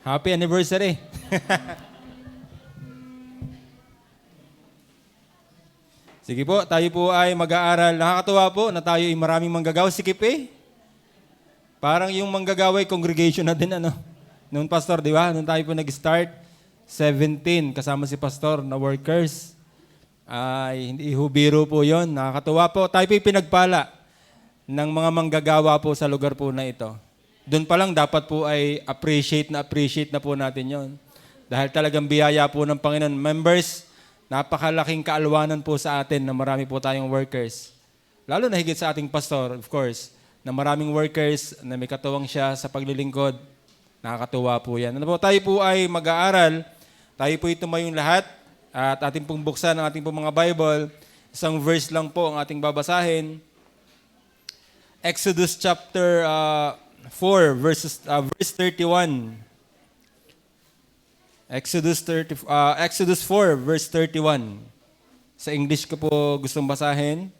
Happy anniversary. Sige po, tayo po ay mag-aaral. Nakakatuwa po na tayo ay maraming manggagawa. Sikip eh. Parang yung manggagaway congregation na din, ano? Noon, Pastor, di ba? Noon tayo po nag-start, 17, kasama si Pastor na workers. Ay, hindi hubiro po yon. Nakakatuwa po. Tayo po ay pinagpala ng mga manggagawa po sa lugar po na ito. Doon pa lang dapat po ay appreciate na po natin yon. Dahil talagang biyaya po ng Panginoon. Members, napakalaking kaalwanan po sa atin na marami po tayong workers. Lalo na higit sa ating pastor, of course, na maraming workers na may katuwang siya sa paglilingkod. Nakakatuwa po yan. Ano po, tayo po ay mag-aaral. Tayo po tumayong lahat at ating pong buksan ang ating pong mga Bible. Isang verse lang po ang ating babasahin. Exodus chapter 4, verse 31. Exodus 4, verse 31. Sa English ko po gustong basahin.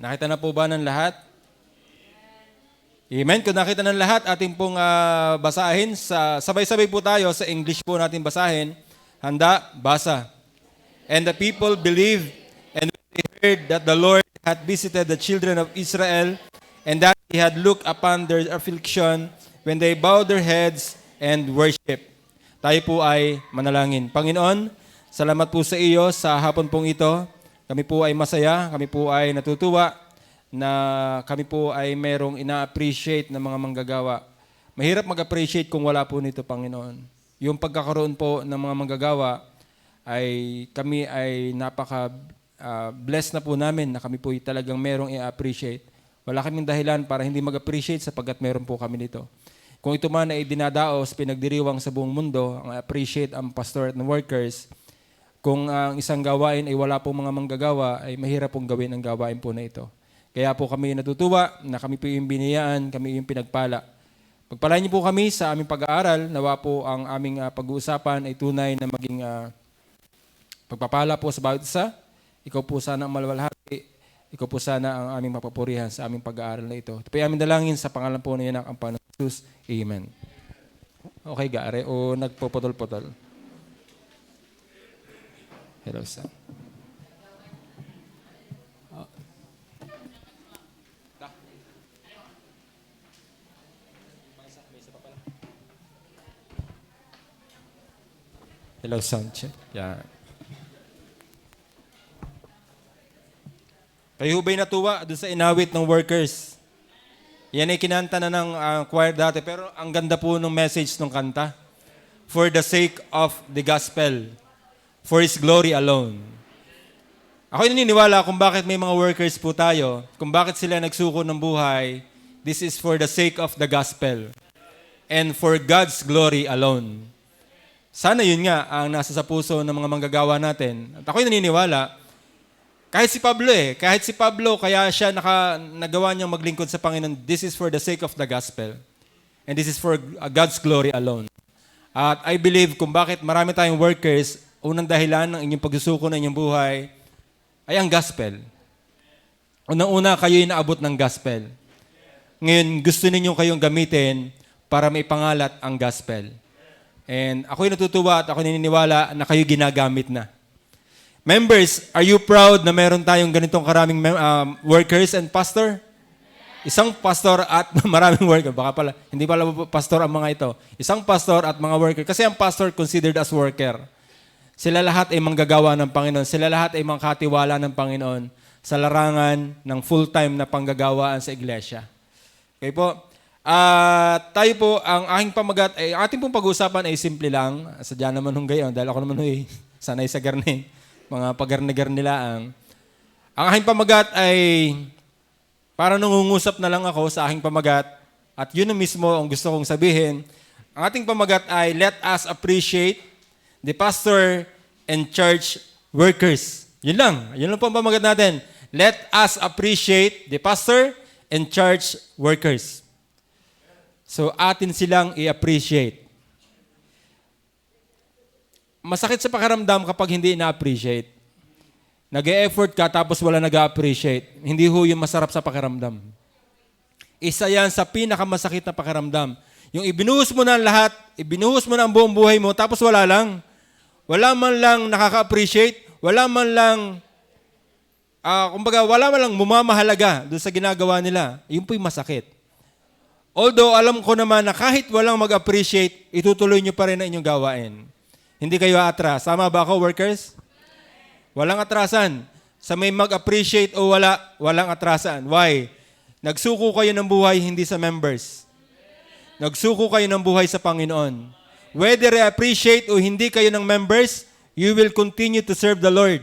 Nakita na po ba ng lahat? Amen. Kung nakita ng lahat, ating pong basahin. Sabay-sabay po tayo sa English po natin basahin. Handa, basa. And the people believed, and when they heard that the Lord had visited the children of Israel, and that He had looked upon their affliction, when they bowed their heads and worship. Tayo po ay manalangin. Panginoon, salamat po sa iyo sa hapon pong ito. Kami po ay masaya, kami po ay natutuwa na kami po ay merong ina-appreciate ng mga manggagawa. Mahirap mag-appreciate kung wala po nito, Panginoon. Yung pagkakaroon po ng mga manggagawa ay kami ay napaka-blessed na po namin na kami po ay talagang merong i-appreciate. Wala kaming dahilan para hindi mag-appreciate sapagkat meron po kami nito. Kung ito man ay dinadaos, pinagdiriwang sa buong mundo, ang appreciate ang pastor at ng workers, kung ang isang gawain ay wala pong mga manggagawa, ay mahirap pong gawin ang gawain po na ito. Kaya po kami natutuwa na kami po yung biniyaan, kami yung pinagpala. Pagpalain niyo po kami sa aming pag-aaral, nawa po ang aming pag-uusapan ay tunay na maging pagpapala po sa bawat isa. Ikaw po sana ang malwalhati. Ikaw po sana ang aming mapapurihan sa aming pag-aaral na ito. Ito po yung aming dalangin sa pangalan po na ang Panginoon Jesus. Amen. Okay, Gare, o nagpuputol-putol? Hello, sir. Hello, sound check. Yeah. Kayo ba'y natuwa doon sa inawit ng workers? Yan ay kinanta na ng choir dati, pero ang ganda po ng message ng kanta. For the sake of the gospel, for His glory alone. Ako'y naniniwala kung bakit may mga workers po tayo, kung bakit sila nagsuko ng buhay, this is for the sake of the gospel and for God's glory alone. Sana yun nga ang nasa sa puso ng mga manggagawa natin. At ako'y naniniwala, kahit si Pablo, kaya siya nagawa niyang maglingkod sa Panginoon, this is for the sake of the gospel. And this is for God's glory alone. At I believe kung bakit marami tayong workers, unang dahilan ng inyong pagsusuko ng inyong buhay ay ang gospel. Unang-una, kayo'y naabot ng gospel. Ngayon, gusto ninyo kayong gamitin para maipangalat ang gospel. And ako'y natutuwa at ako'y naniniwala na kayo ginagamit na. Members, are you proud na meron tayong ganitong karaming workers and pastor? Isang pastor at maraming worker. Baka pala, hindi pala pastor ang mga ito. Isang pastor at mga worker. Kasi ang pastor considered as worker. Sila lahat ay manggagawa ng Panginoon. Sila lahat ay mangkatiwala ng Panginoon sa larangan ng full-time na panggagawaan sa iglesia. Okay po? Tayo po, ang aking pamagat, ay ating pong pag-uusapan ay simple lang. Sadya naman hong gayon, dahil ako naman sanay sa garne, mga pagarne-garne laang. Ang aking pamagat ay para nangungusap na lang ako sa aking pamagat at yun na mismo ang gusto kong sabihin. Ang ating pamagat ay let us appreciate the pastor and church workers. Yun lang po ang pamagat natin. Let us appreciate the pastor and church workers. So, atin silang i-appreciate. Masakit sa pakiramdam kapag hindi na-appreciate. Nag-e-effort ka tapos wala nag-appreciate. Hindi ho yung masarap sa pakiramdam. Isa yan sa pinakamasakit na pakiramdam. Yung ibinuhos mo na ang lahat, ibinuhos mo na ang buong buhay mo, tapos wala lang. Wala man lang nakaka-appreciate, wala man lang, kumbaga, wala man lang mumamahalaga doon sa ginagawa nila. Yun po'y masakit. Although, alam ko naman na kahit walang mag-appreciate, itutuloy nyo pa rin ang inyong gawain. Hindi kayo atras. Tama ba ako, workers? Walang atrasan. Sa may mag-appreciate o walang atrasan. Why? Nagsuko kayo ng buhay, hindi sa members. Nagsuko kayo ng buhay sa Panginoon. Whether I-appreciate o hindi kayo ng members, you will continue to serve the Lord.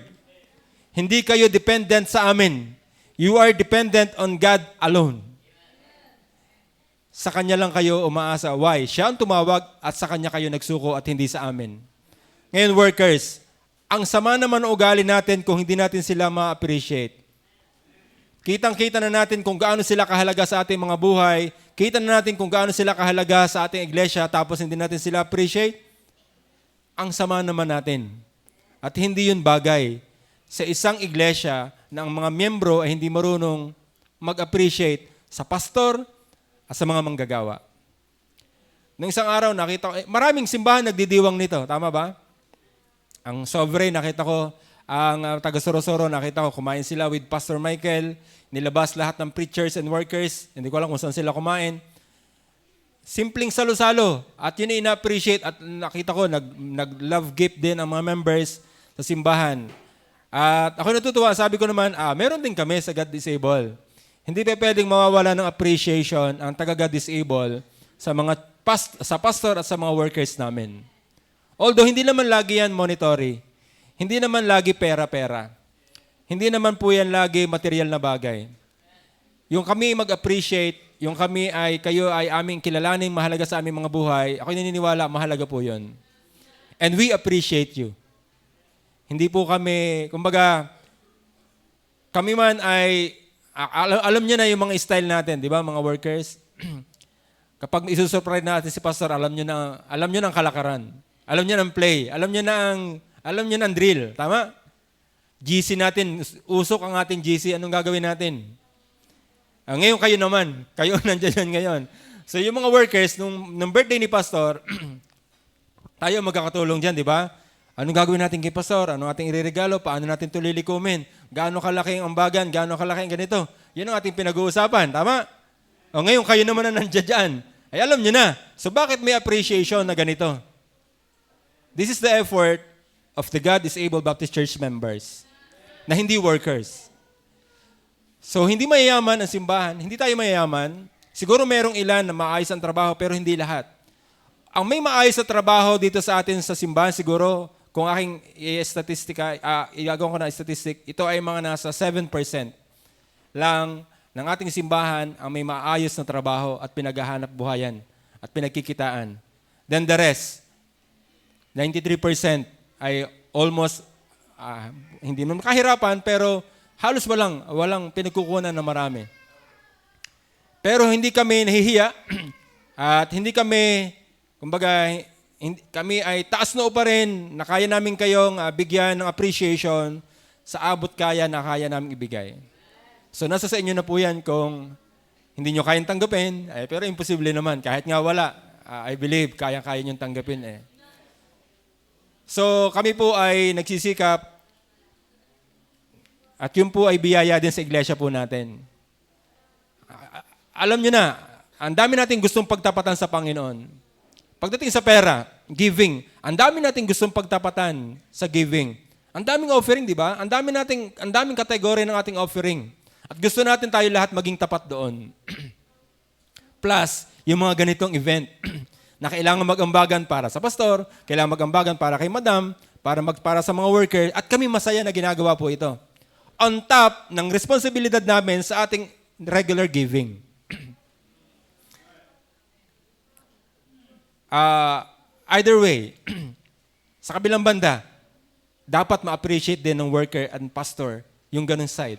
Hindi kayo dependent sa amin. You are dependent on God alone. Sa Kanya lang kayo umaasa. Why? Siya ang tumawag at sa Kanya kayo nagsuko at hindi sa amin. Ngayon, workers, ang sama naman ng ugali natin kung hindi natin sila ma-appreciate. Kitang-kita na natin kung gaano sila kahalaga sa ating mga buhay. Kita na natin kung gaano sila kahalaga sa ating iglesia tapos hindi natin sila appreciate. Ang sama naman natin. At hindi yun bagay sa isang iglesia na ang mga miyembro ay hindi marunong mag-appreciate sa pastor at sa mga manggagawa. Nung isang araw, nakita ko, maraming simbahan nagdidiwang nito. Tama ba? Ang Sovereign, nakita ko, ang taga Sorosoro, nakita ko, kumain sila with Pastor Michael, nilabas lahat ng preachers and workers, hindi ko alam kung saan sila kumain. Simpleng salo-salo, at yun ay ina-appreciate, at nakita ko, nag-love gift din ang mga members sa simbahan. At ako natutuwa, sabi ko naman, meron din kami sa God Disable. Hindi pa pwedeng mawawala ng appreciation ang taga God Disable sa pastor at sa mga workers namin. Although hindi naman lagi yan monetary. Hindi naman lagi pera-pera. Hindi naman po yan lagi material na bagay. Yung kami mag-appreciate, yung kayo ay aming kilalaning mahalaga sa aming mga buhay, ako'y naniniwala, mahalaga po yun. And we appreciate you. Hindi po kami, kumbaga, kami man ay, alam niyo na yung mga style natin, di ba, mga workers? Kapag isusurprise natin si pastor, alam niyo na ang kalakaran. Alam niyo ng play. Alam niyo ng drill. Tama? GC natin. Usok ang ating GC. Anong gagawin natin? Ngayon kayo naman. Kayo nandiyan ngayon. So yung mga workers, nung birthday ni pastor, tayo magkakatulong dyan, di ba? Anong gagawin natin kay pastor? Anong ating ireregalo? Paano natin ito lilikumin? Gaano kalaki ang ambagan? Gaano kalaki ang ganito? Yun ang ating pinag-uusapan. Tama? O ngayon kayo naman na nandiyan dyan. Ay alam niyo na. So bakit may appreciation na ganito? This is the effort of the God Disable Baptist Church members na hindi workers. So, hindi mayayaman ang simbahan. Hindi tayo mayayaman. Siguro merong ilan na maayos ang trabaho pero hindi lahat. Ang may maayos na trabaho dito sa atin sa simbahan, siguro, kung aking igagawa ko na statistic, ito ay mga nasa 7% lang ng ating simbahan ang may maayos na trabaho at pinaghahanap buhayan at pinagkikitaan. Then the rest, 93% ay almost, hindi naman kahirapan, pero halos walang pinagkukunan na marami. Pero hindi kami nahihiya at hindi kami, kumbaga, kami ay taas noo pa rin na kaya namin kayong bigyan ng appreciation sa abot kaya na kaya namin ibigay. So nasa sa inyo na po yan kung hindi nyo kayang tanggapin, pero imposible naman. Kahit nga wala, I believe kaya-kaya nyo tanggapin eh. So kami po ay nagsisikap at yun po ay biyaya din sa iglesia po natin. Alam nyo na, ang dami natin gustong pagtapatan sa Panginoon. Pagdating sa pera, giving, ang dami natin gustong pagtapatan sa giving. Ang daming offering, di ba? Ang daming kategory ng ating offering. At gusto natin tayo lahat maging tapat doon. Plus, yung mga ganitong event na kailangan mag-ambagan para sa pastor, kailangan mag-ambagan para kay madam, para sa mga worker, at kami masaya na ginagawa po ito. On top ng responsibilidad namin sa ating regular giving. Either way, sa kabilang banda, dapat ma-appreciate din ng worker and pastor yung ganun side.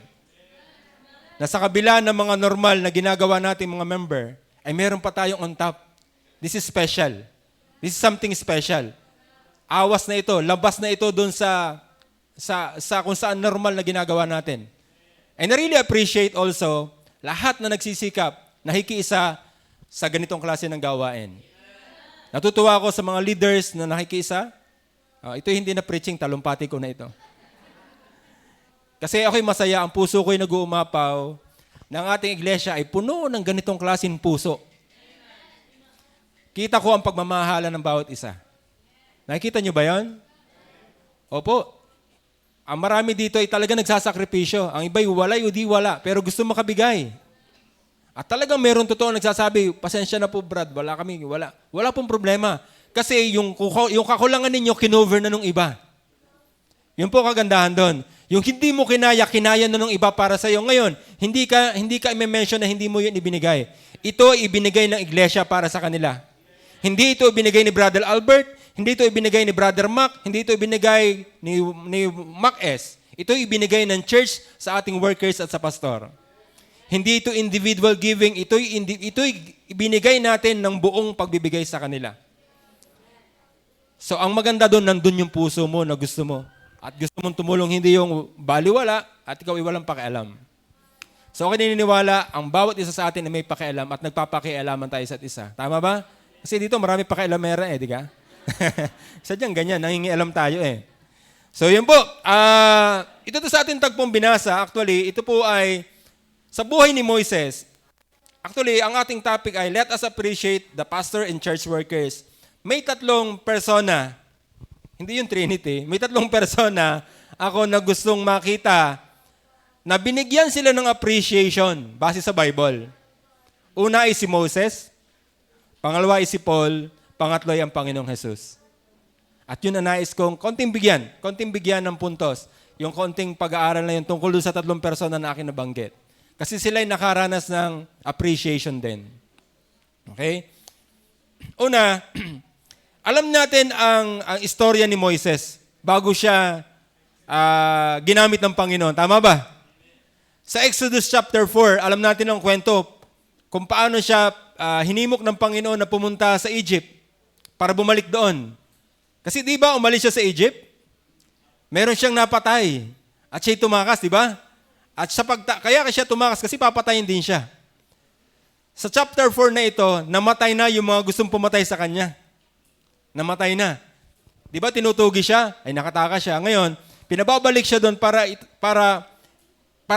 Na sa kabila ng mga normal na ginagawa natin mga member, ay meron pa tayong on top. This is special. This is something special. Awas na ito, labas na ito doon sa kung saan normal na ginagawa natin. And I really appreciate also lahat na nagsisikap, nakikiisa sa ganitong klase ng gawain. Natutuwa ako sa mga leaders na nakikiisa. Ito hindi na preaching, talumpati ko na ito. Kasi ako'y masaya, ang puso ko'y nag-uumapaw na ang ating iglesia ay puno ng ganitong klaseng puso. Kita ko ang pagmamahala ng bawat isa. Nakikita nyo ba yon? Opo. Ang marami dito ay talaga nagsasakripisyo. Ang iba'y walay o di wala, pero gusto makabigay. At talagang meron totoo nagsasabi, pasensya na po Brad, wala kami, wala. Wala pong problema. Kasi yung kakulangan ninyo, kinover na nung iba. Yun po kagandahan doon. Yung hindi mo kinaya na nung iba para sa iyo. Ngayon, hindi ka i-mention na hindi mo yun ibinigay. Ito ay ibinigay ng iglesia para sa kanila. Hindi ito ibinigay ni Brother Albert, hindi ito ibinigay ni Brother Mac, hindi ito ibinigay ni Mac S. Ito ibinigay ng church sa ating workers at sa pastor. Hindi ito individual giving, ito'y ibinigay natin ng buong pagbibigay sa kanila. So ang maganda doon, nandun yung puso mo na gusto mo. At gusto mong tumulong, hindi yung baliwala at ikaw ay walang pakialam. So ako naniniwala, ang bawat isa sa atin ay may pakialam at nagpapakialaman tayo sa isa. Tama ba? Kasi dito marami pakialamera di ka? Sadyang ganyan, nangingialam tayo So yun po, ito sa ating tagpong binasa, actually, ito po ay sa buhay ni Moises. Actually, ang ating topic ay let us appreciate the pastor and church workers. May tatlong persona, hindi yung Trinity, may tatlong persona ako na gustong makita na binigyan sila ng appreciation base sa Bible. Una ay si Moses, pangalawa ay si Paul, pangatlo ay ang Panginoong Jesus. At yun ang nais kong konting bigyan ng puntos, yung konting pag-aaral na yun tungkol sa tatlong persona na akin nabanggit. Kasi sila'y nakaranas ng appreciation din. Okay? Una, alam natin ang istorya ni Moises bago siya ginamit ng Panginoon. Tama ba? Sa Exodus chapter 4, alam natin ang kwento kung paano siya hinimok ng Panginoon na pumunta sa Egypt para bumalik doon. Kasi di ba umalis siya sa Egypt? Meron siyang napatay at siya'y tumakas, di ba? At kaya siya tumakas kasi papatayin din siya. Sa chapter 4 na ito, namatay na yung mga gustong pumatay sa kanya. Namatay na. Di ba tinutugi siya? Ay nakatakas siya. Ngayon, pinababalik siya doon para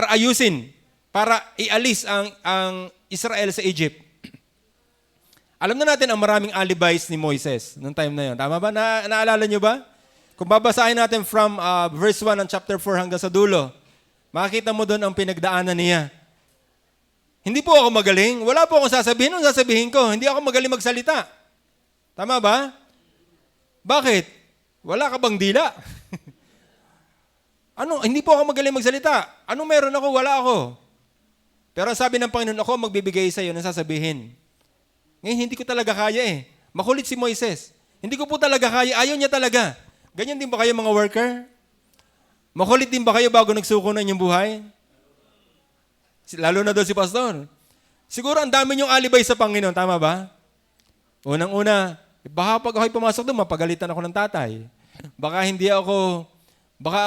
ayusin, para ialis ang Israel sa Egypt. Alam na natin ang maraming alibis ni Moises noong time na yun. Tama ba? Naalala nyo ba? Kung babasahin natin from verse 1 ng chapter 4 hanggang sa dulo, makikita mo doon ang pinagdaanan niya. Hindi po ako magaling. Wala po akong sasabihin. Anong sasabihin ko? Hindi ako magaling magsalita. Tama ba? Bakit? Wala ka bang dila? Hindi po ako magaling magsalita. Anong meron ako? Wala ako. Pero sabi ng Panginoon, ako magbibigay sa iyo ng sasabihin. Ngayon, hindi ko talaga kaya Makulit si Moises. Hindi ko po talaga kaya. Ayaw niya talaga. Ganyan din ba kayo mga worker? Makulit din ba kayo bago nagsuko na inyong buhay? Lalo na doon si pastor. Siguro ang dami niyong alibay sa Panginoon, tama ba? Unang-una, baka pag ako'y pumasok doon, mapagalitan ako ng tatay. Baka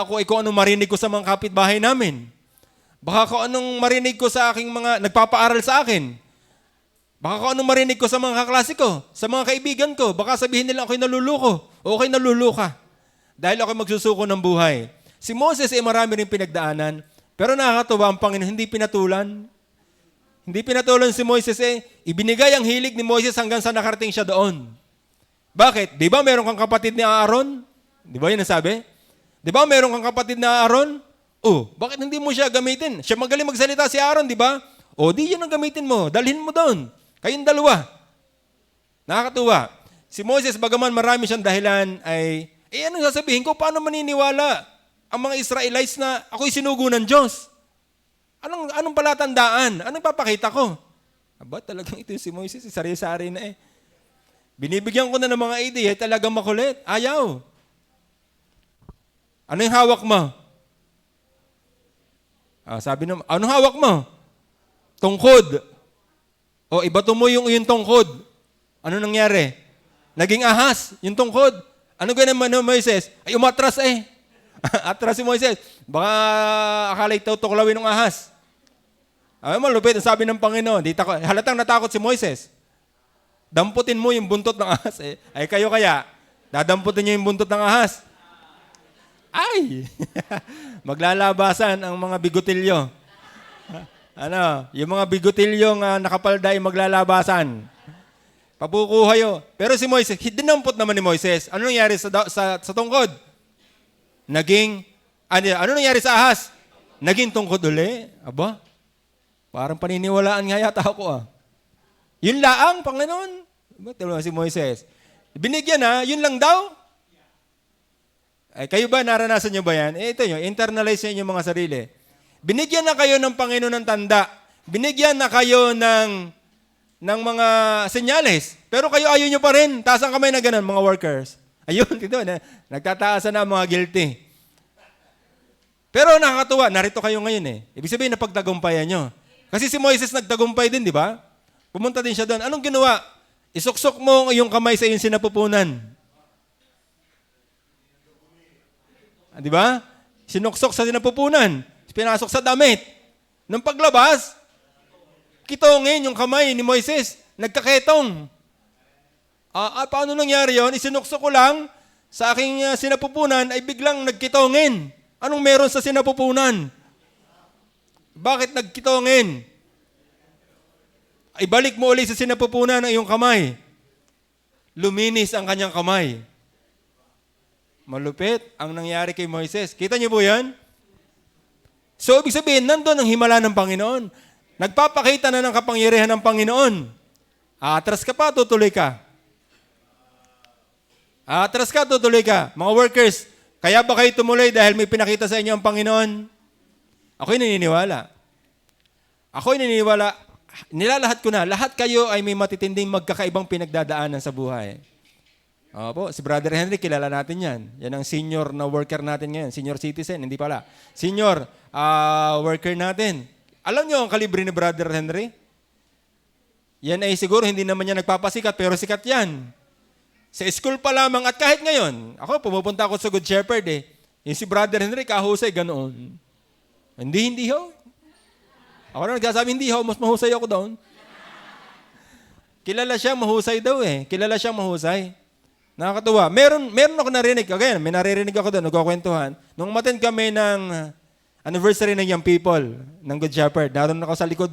ako kung anong marinig ko sa mga kapitbahay namin. Baka kung anong marinig ko sa aking mga nagpapaaral sa akin. Baka kung anong marinig ko sa mga kaklase ko, sa mga kaibigan ko. Baka sabihin nila ako'y naluluko o ako'y naluluka. Dahil ako'y magsusuko ng buhay. Si Moses ay marami rin pinagdaanan, pero nakakatuwa ang Panginoon, hindi pinatulan. Hindi pinatulan si Moises ibinigay ang hilig ni Moises hanggang sa nakarating siya doon. Bakit? Di ba meron kang kapatid ni Aaron? Di ba yun nasabi? Di ba meron kang kapatid na Aaron? Bakit hindi mo siya gamitin? Siya magaling magsalita si Aaron, di ba? Di yun ang gamitin mo. Dalhin mo doon. Kayong dalawa. Nakakatuwa. Si Moses, bagaman marami siyang dahilan, anong sasabihin ko? Paano maniniwala ang mga Israelites na ako'y sinugo ng Diyos? Anong palatandaan? Anong papakita ko? Talagang ito si Moises, sari-sari na Binibigyan ko na ng mga idea, talagang makulit. Ayaw. Ano yung hawak mo? Sabi naman, anong hawak mo? Tungkod. Ibato mo yung tungkod. Ano nangyari? Naging ahas, yung tungkod. Ano ganaman ng Moises? Umatras Atras si Moises. Baka akala'y tutuklawin ng ahas. Malupit ang sabi ng Panginoon. Halatang natakot si Moises. damputin mo yung buntot ng ahas. Ay kayo kaya, dadamputin niyo yung buntot ng ahas. Ay! Maglalabasan ang mga bigotilyo. Yung mga bigotilyong nakapalda ay maglalabasan. Pabuko kayo. Pero si Moises, dinampot naman ni Moises. Ano nangyari sa tungkod? Ano nangyari sa ahas? Naging tungkod uli. Aba, parang paniniwalaan nga yata ako Yun laang, Panginoon. Diba, si Moises. Binigyan yun lang daw. Ay, kayo ba, naranasan nyo ba yan? Ito nyo, internalize nyo yung mga sarili. Binigyan na kayo ng Panginoon ng tanda. Binigyan na kayo ng mga senyales. Pero kayo ayaw nyo pa rin. Taas ang kamay na ganun, mga workers. Ayun, ito, nagtataasan na mga guilty. Pero nakakatuwa, narito kayo ngayon Ibig sabihin, napagtagumpayan nyo. Kasi si Moises nagtagumpay din, di ba? Pumunta din siya doon. Anong ginawa? Isuksok mo yung kamay sa iyong sinapupunan. Di ba? Sinuksok sa sinapupunan. Pinasok sa damit. Nung paglabas, kitongin yung kamay ni Moises. Nagkaketong. Paano nangyari yun? Isinuksok ko lang sa aking sinapupunan ay biglang nagkitongin. Anong meron sa sinapupunan? Bakit nagkitongin? Ibalik mo ulit sa sinapupunan ang iyong kamay. Luminis ang kanyang kamay. Malupit ang nangyari kay Moises. Kita niyo po yan? So, ibig sabihin, nandun ang himala ng Panginoon. Nagpapakita na ng kapangyarihan ng Panginoon. Atras ka pa, tutuloy ka. Atras ka, tutuloy ka. Mga workers, kaya ba kayo tumuloy dahil may pinakita sa inyo ang Panginoon? Ako'y naniniwala. Nilalahat ko na, lahat kayo ay may matitinding magkakaibang pinagdadaanan sa buhay. Opo, si Brother Henry, kilala natin yan. Yan ang senior na worker natin ngayon. Senior citizen, hindi pala. Senior worker natin. Alam niyo ang kalibre ni Brother Henry? Yan ay siguro hindi naman niya nagpapasikat, pero sikat yan. Sa school pa lamang at kahit ngayon, ako pumupunta ako sa Good Shepherd Yung si Brother Henry, kahusay, ganoon. Hindi ho. Ako na nagsasabi, hindi ho, mas mahusay ako doon. Kilala siya, mahusay daw Kilala siya, mahusay. Nakakatuwa. Meron ako narinig. Again, may naririnig ako doon, nagkakwentuhan. Nung umattend kami ng anniversary ng Young People, ng Good Shepherd, naroon ako sa likod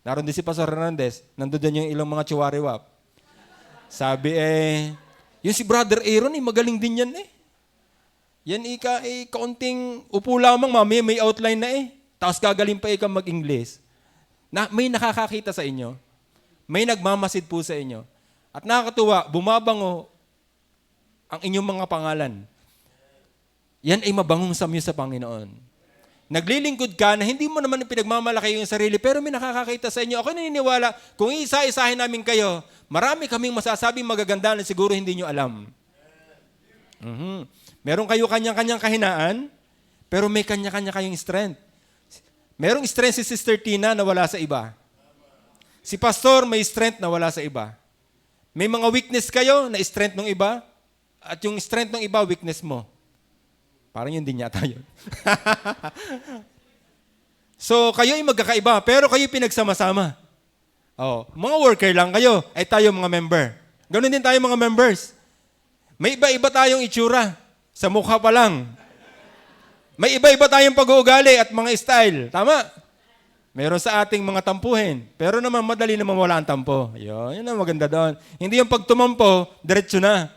Naroon din si Pastor Hernandez. Nandun din yung ilang mga chiwariwap. Sabi yung si Brother Aaron, magaling din yan Yan kaunting upo lamang, mamaya may outline na Tapos gagaling pa ikaw mag-English. May nakakakita sa inyo. May nagmamasid po sa inyo. At nakakatuwa, bumabango ang inyong mga pangalan. Yan ay mabangong samyo sa Panginoon. Naglilingkod ka na hindi mo naman pinagmamalaki yung sarili, pero may nakakakita sa inyo. Ako naniniwala, kung isa-isahin namin kayo, marami kaming masasabing magaganda na siguro hindi nyo alam. Meron kayo kanyang-kanyang kahinaan, pero may kanya-kanya kayong strength. Merong strength si Sister Tina na wala sa iba. Si Pastor may strength na wala sa iba. May mga weakness kayo na strength ng iba, at yung strength ng iba, weakness mo. Parang yun din yata yun. So, kayo ay magkakaiba, pero kayo pinagsama-sama. Mga worker lang kayo, ay tayo mga member. Ganun din tayo mga members. May iba-iba tayong itsura. Sa mukha pa lang. May iba-iba tayong pag-uugali at mga style. Tama? Meron sa ating mga tampuhin. Pero naman, madali naman wala ang tampo. Yun ang maganda doon. Hindi yung pag tumampo, diretso na.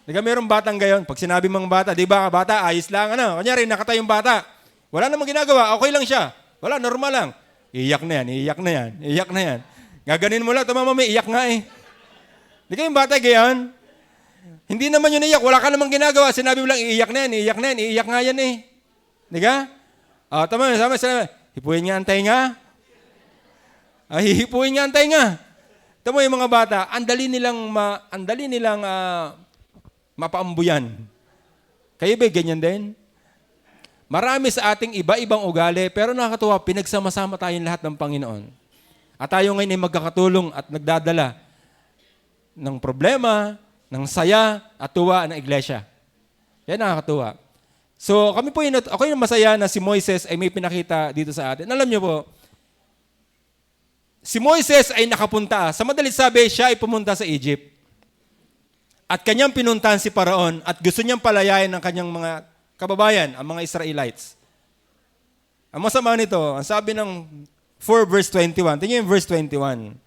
Di ka merong batang gayon. Pag sinabi mong bata, di ba bata, ayos lang. Kanyari, nakatayong bata. Wala namang ginagawa, okay lang siya. Wala, normal lang. Iyak na yan. Gaganin mo lang, tumama may iyak nga Di ka yung bata gayon. Hindi naman yun iyak, wala ka namang ginagawa. Sinabi mo lang, iiyak na yan, iiyak nga yan Di ka? Tama, hipuin nga ang tainga. Hihipuin nga ang tainga. Tama yung mga bata, ang dali nilang mapaambuyan. Kayo ba ganyan din? Marami sa ating iba-ibang ugali, pero nakakatuwa, pinagsama-sama tayong lahat ng Panginoon. At tayo ngayon ay magkakatulong at nagdadala ng problema, ng saya at tuwa ng iglesia. Yan nakakatuwa. So, ako yung masaya na si Moises ay may pinakita dito sa atin. Alam niyo po, Si Moises ay nakapunta. Sa madalit sabi, siya ay pumunta sa Egypt. At kanyang pinuntahan si Paraon at gusto niyang palayain ng kanyang mga kababayan, ang mga Israelites. Ang masama nito, ang sabi ng 4 verse 21. Tingnan yung verse 21.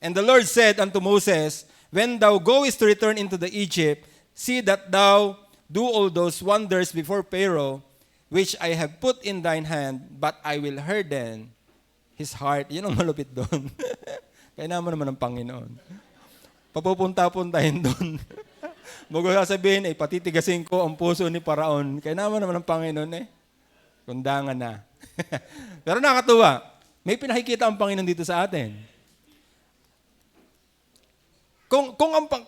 And the Lord said unto Moses, when thou goest to return into the Egypt, see that thou do all those wonders before Pharaoh, which I have put in thine hand, but I will harden his heart. Yun ang malupit doon. Kailangan naman ng Panginoon. Papupunta-puntahin doon. Bago sasabihin, patitigasin ko ang puso ni Paraon. Kailangan naman ng Panginoon kundangan na. Pero nakakatuwa, may pinakikita ang Panginoon dito sa atin. Kung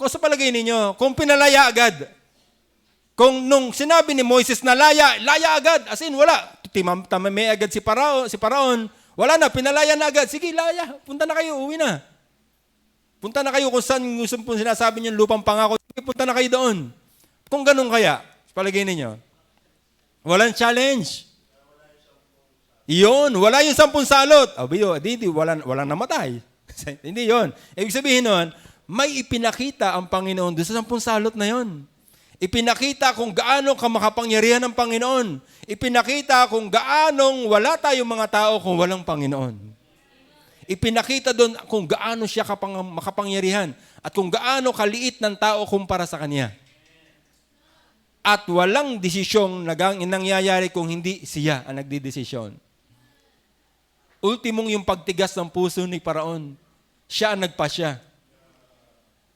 sa palagay ninyo, kung pinalaya agad, kung nung sinabi ni Moises na laya agad, as in wala, tamame agad si Paraon, wala na, pinalaya na agad, sige laya, punta na kayo, uwi na. Punta na kayo kung saan gusto po sinasabi niyo lupang pangako, sige, punta na kayo doon. Kung ganun kaya, sa palagay ninyo, walang challenge. Iyon, wala yung 10 salot. Hindi, walang namatay. Hindi yon. Ibig sabihin nun, may ipinakita ang Panginoon doon sa 10 salot na yon. Ipinakita kung gaano kamakapangyarihan ng Panginoon. Ipinakita kung gaanong wala tayong mga tao kung walang Panginoon. Ipinakita doon kung gaano siya makapangyarihan at kung gaano kaliit ng tao kumpara sa Kanya. At walang desisyong nangyayari kung hindi siya ang nagdidesisyon. Ultimong yung pagtigas ng puso ni Paraon. Siya ang nagpasya.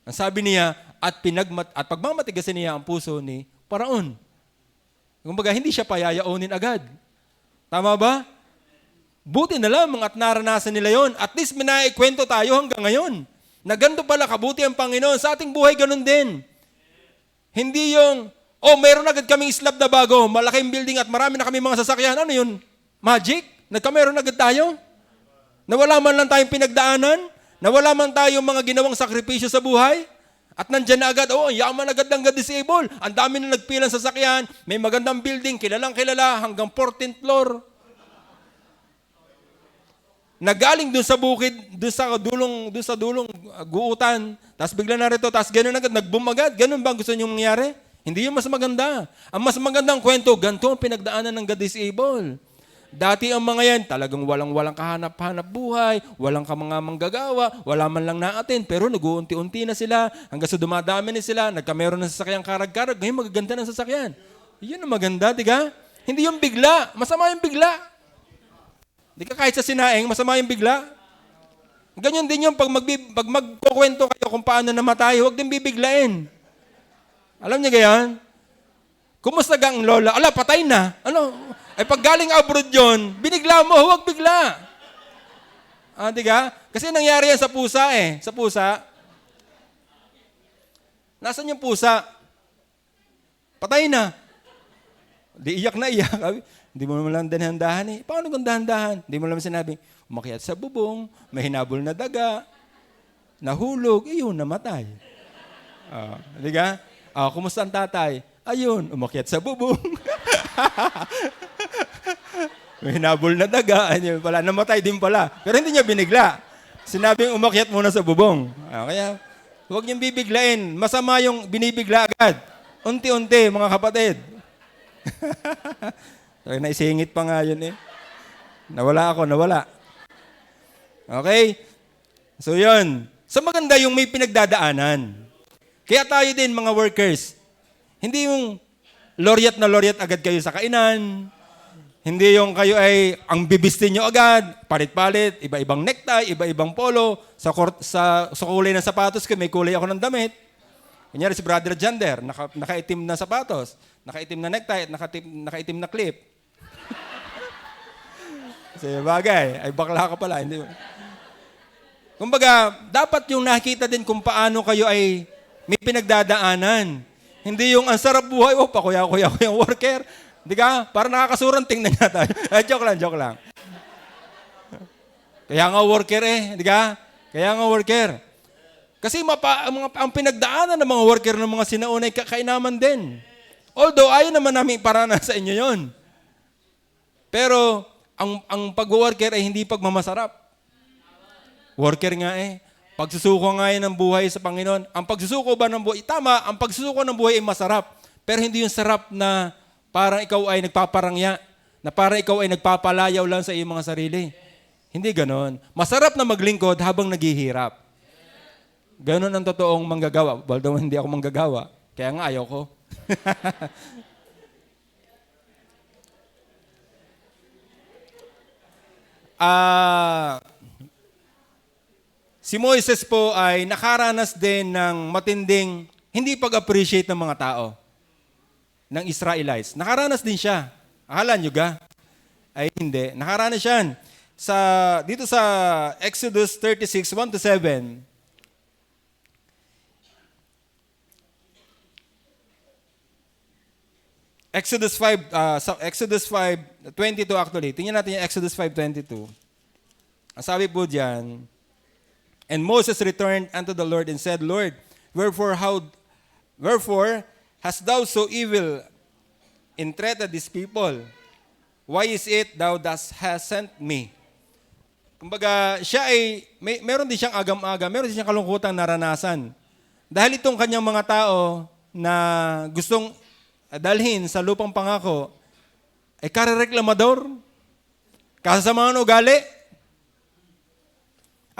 Ang sabi niya, at pagmamatigasin niya ang puso ni Paraon. Kumbaga, hindi siya payayaonin agad. Tama ba? Buti na lamang at naranasan nila yon. At least may naikwento tayo hanggang ngayon. Na ganito pala kabuti ang Panginoon. Sa ating buhay, ganun din. Hindi yung, meron agad kaming slab na bago, malaking building at marami na kami mga sasakyan. Ano yun? Magic? Nagkameron agad tayo? Nawala man lang tayong pinagdaanan? Nawala man tayong mga ginawang sakripisyo sa buhay? At nandyan na agad, yaman agad ng disable. Ang dami na nagpilang sasakyan, may magandang building, kilalang kilala, hanggang 14th floor. Nagaling dun sa bukid, dun sa dulong guutan, tapos bigla na rito, tapos gano'n agad, nag-boom agad. Ganun ba ang gusto niyong mangyari? Hindi yun mas maganda. Ang mas magandang kwento, ganito ang pinagdaanan ng disable. Dati ang mga yan, talagang walang kahanap-hanap buhay, walang mga manggagawa, wala man lang naatin, pero nag-uunti-unti na sila, hanggang sa dumadami na sila, nagkameron ng sasakyang karag-karag, ngayon magaganda ng sasakyan. Yun ang maganda, diga? Hindi yung bigla, masama yung bigla. Di ka kahit sa sinaing, masama yung bigla. Ganyan din yung pag magkukwento kayo kung paano namatay, huwag din bibiglain. Alam niyo gayon? Kumusta gang lola? Patay na. Pag galing abroad yun, binigla mo, huwag bigla. Diga? Kasi nangyari yan sa pusa Sa pusa. Nasaan yung pusa? Patay na. Di iyak na iyak. Hindi mo naman lang dahan-dahan Paano kung dahan-dahan? Hindi mo naman sinabi, umakyat sa bubong, may hinabol na daga, nahulog, iyon, namatay. Diga? Kumusta ang tatay? Ayun, umakyat sa bubong. May hinabol na daga. Pala, namatay din pala. Pero hindi niya binigla. Sinabing umakyat muna sa bubong. Kaya, huwag niyong bibiglain. Masama yung binibigla agad. Unti-unti, mga kapatid. Naisingit pa nga yun Nawala. Okay? So yun. So maganda yung may pinagdadaanan. Kaya tayo din, mga workers, hindi yung laureate na laureate agad kayo sa kainan. Hindi yung kayo ay ang bibistin nyo agad, palit-palit, iba-ibang necktie, iba-ibang polo, sa kulay ng sapatos ko, may kulay ako ng damit. Kunyari si Brother Jander, nakaitim na sapatos, nakaitim na necktie, at nakaitim na clip. Kasi bagay, ay bakla ka pala. Hindi. Kumbaga, dapat yung nakikita din kung paano kayo ay may pinagdadaanan. Hindi yung ang sarap buhay, pakuya-kuya ko yung worker. Di ka? Para nakakasurang tingnan niya tayo. Joke lang. Kaya nga worker di ka? Kaya nga worker. Kasi ang pinagdaanan ng mga worker ng mga sinaunay kakainaman din. Although ayaw naman namin parana sa inyo yon. Pero ang pag-worker ay hindi pagmamasarap. Worker nga eh. Pagsusuko nga yan ng buhay sa Panginoon. Ang pagsusuko ba ng buhay? Tama, ang pagsusuko ng buhay ay masarap. Pero hindi yung sarap na parang ikaw ay nagpaparangya, na parang ikaw ay nagpapalayaw lang sa iyong mga sarili. Hindi ganon. Masarap na maglingkod habang naghihirap. Ganon ang totoong manggagawa. Although hindi ako manggagawa, kaya nga ayaw ko. Si Moises po ay nakaranas din ng matinding hindi pag-appreciate ng mga tao, ng Israelites. Nakaranas din siya. Akala nyo ga? Ay hindi. Nakaranas siya. Dito sa Exodus 36, 1-7, Exodus 5:22 actually. Tingnan natin yung Exodus 5:22. Ang sabi po diyan, and Moses returned unto the Lord and said, Lord, wherefore hast thou so evil entreated these people? Why is it thou hast sent me? Kumbaga, siya ay, meron din siyang agam-agam, meron din siyang kalungkutang naranasan. Dahil itong kanyang mga tao na gustong dalhin sa lupang pangako, ay karereklamador, kasasamaan ugali.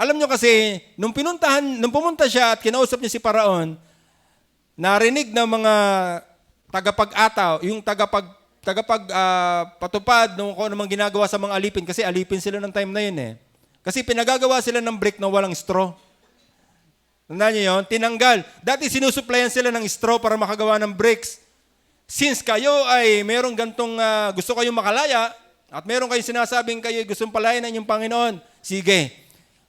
Alam nyo kasi, nung pumunta siya at kinausap niya si Paraon, narinig ng mga tagapag-ataw, yung patupad nung kung anumang ginagawa sa mga alipin, kasi alipin sila ng time na yun eh. Kasi pinagagawa sila ng brick na walang straw. Tandaan niyo yun? Tinanggal. Dati sinusuplayan sila ng straw para makagawa ng bricks. Since kayo ay merong gantong gusto kayong makalaya at meron kayong sinasabing kayo gustong palayan ng inyong Panginoon, sige,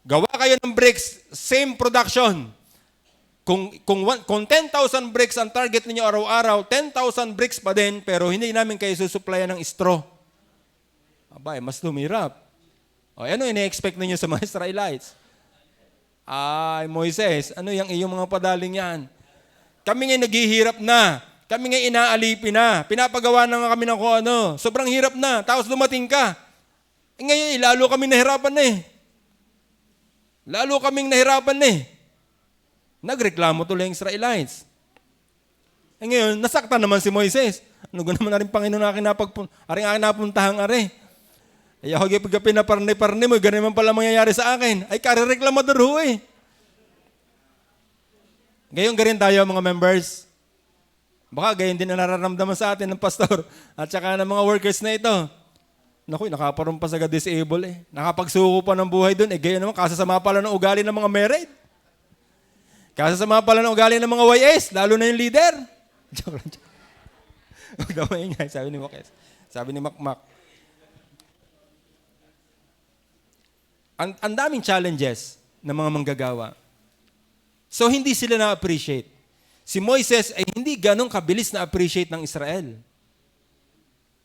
gawa kayo ng bricks, same production. Kung 10,000 bricks ang target ninyo araw-araw, 10,000 bricks pa din, pero hindi namin kayo susuplayan ng straw. Abay, mas lumirap. O, ano ini-expect ninyo sa mga Israelites? Ay, Moises, ano yung iyong mga padaling yan? Kami nga naghihirap na. Kami nga inaalipin na. Pinapagawa na nga kami ng kung ano. Sobrang hirap na. Tapos dumating ka. Ngayon, lalo kaming nahirapan na eh. Lalo kaming nahirapan na eh. Nagreklamo tuloy ang Israelites. Ngayon, nasaktan naman si Moises. Ano ko naman na rin Panginoon aking napuntahang are. Ay ako pinaparni-parni mo, ganun naman pala mangyayari sa akin. Ay karereklamador ho eh. Ngayon gayon tayo mga members. Baka gayon din na nararamdaman sa atin ng pastor at saka ng mga workers na ito. Naku, nakaparong pa sa disable eh. Nakapagsuko pa ng buhay doon. Eh gayon naman, kasasama pala ng ugali ng mga married. Kasasama pala ng ugali ng mga YS, lalo na yung leader. Joke lang. Huwag naman yun, sabi ni Mokes. Sabi ni Makmak. Ang daming challenges ng mga manggagawa. So, hindi sila na-appreciate. Si Moises ay hindi ganong kabilis na-appreciate ng Israel.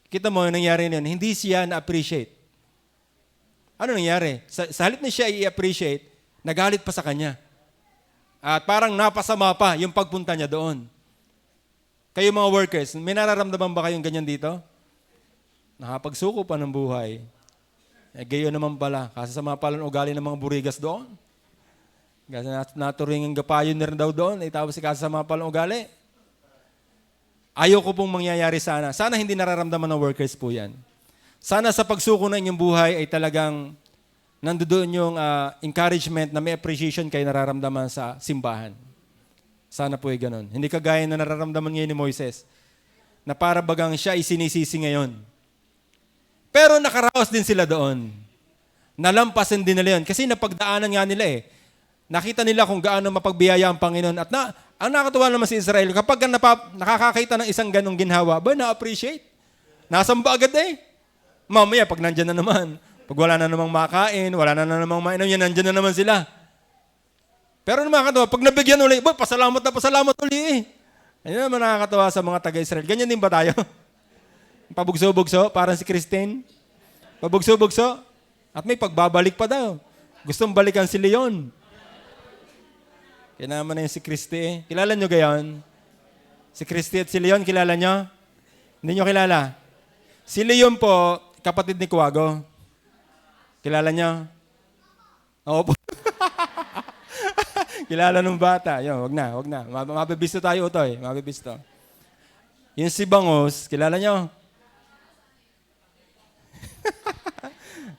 Kita mo yung nangyari na yun, hindi siya na-appreciate. Ano nangyari? Sa halip na siya i-appreciate, nagalit pa sa kanya. At parang napasama pa yung pagpunta niya doon. Kayo mga workers, may nararamdaman ba kayong ganyan dito? Nakapagsuko pa ng buhay. Eh, gayon naman pala. Kasi sa mga palang ugali ng mga burigas doon. Kasi naturingin gapayon na rin daw doon. Tapos kasi sa mga palang ugali. Ayaw ko pong mangyayari sana. Sana hindi nararamdaman ng workers po yan. Sana sa pagsuko ng inyong buhay ay talagang nandoon yung encouragement na may appreciation kayo nararamdaman sa simbahan. Sana po ay ganun. Hindi kagaya na nararamdaman ngayon ni Moises na para bagang siya ay sinisisi ngayon. Pero nakaraos din sila doon. Nalampasan din nila yun. Kasi napagdaanan nga nila eh. Nakita nila kung gaano mapagbiyaya ang Panginoon. At ang nakatuwa naman si Israel, kapag nakakakita ng isang ganong ginhawa, na-appreciate. Nasamba agad eh. Mamaya, pag nandyan na naman, pag wala na namang makain, wala na namang mainom, yan, nandyan na naman sila. Pero nakakatawa, pag nabigyan uli, pasalamat uli eh. Ayun naman nakakatawa sa mga taga-Israel. Ganyan din ba tayo? Pabugso-bugso, parang si Christine. Pabugso-bugso. At may pagbabalik pa daw. Gustong balikan si Leon. Kaya naman na yung si Christy eh. Kilala nyo gayon? Si Christy at si Leon, kilala nyo? Hindi nyo kilala? Si Leon po, kapatid ni Kuwago. Kilala nyo? Oo po. Kilala ng bata. Yun, wag na, wag na. Mabibisto tayo, Utoy. Mabibisto. Yung si Bangos, kilala nyo?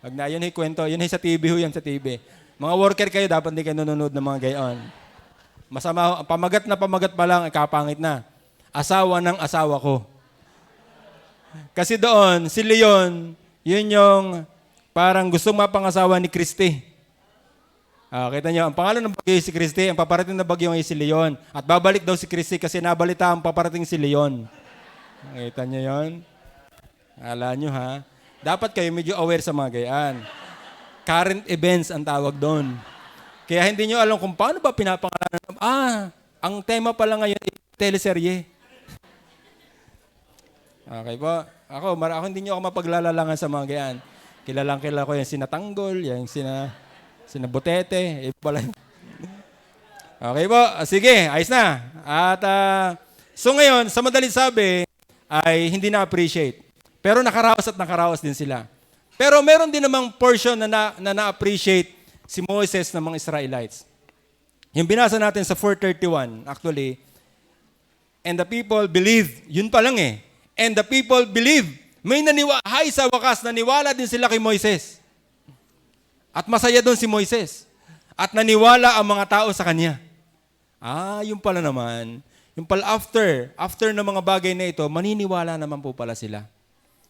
Wag na, yun ay kwento. Yun ay sa TV ho, yan sa TV. Mga worker kayo, dapat hindi kayo nanonood ng mga gayon. Masama, pamagat pa lang, kapangit na. Asawa ng asawa ko. Kasi doon, si Leon, yun yung parang gustong mapangasawa ni Christy. Kita nyo, ang pangalan ng bagyo si Christy, ang paparating na bagyo ay si Leon. At babalik daw si Christy kasi nabalita ang paparating si Leon. Kita nyo yun? Alam nyo ha? Dapat kayo medyo aware sa mga gayaan. Current events ang tawag doon. Kaya hindi nyo alam kung paano ba pinapangalanan. Ang tema pala ngayon ay teleserye. Okay po. Ako hindi nyo ako mapaglalalangan sa mga gayaan. Kilala ko yung sinatanggol, yung sinabutete. Okay po. Sige, ayos na. At so ngayon, sa madaling sabi, ay hindi na-appreciate. Pero nakaraos din sila. Pero meron din namang portion na na-appreciate si Moses ng mga Israelites. Yung binasa natin sa 4:31, actually, and the people believed. Yun pa lang eh. And the people believed. Sa wakas, naniwala din sila kay Moises. At masaya doon si Moises. At naniwala ang mga tao sa kanya. Yung pala naman. Yung pala after ng mga bagay na ito, maniniwala naman po pala sila.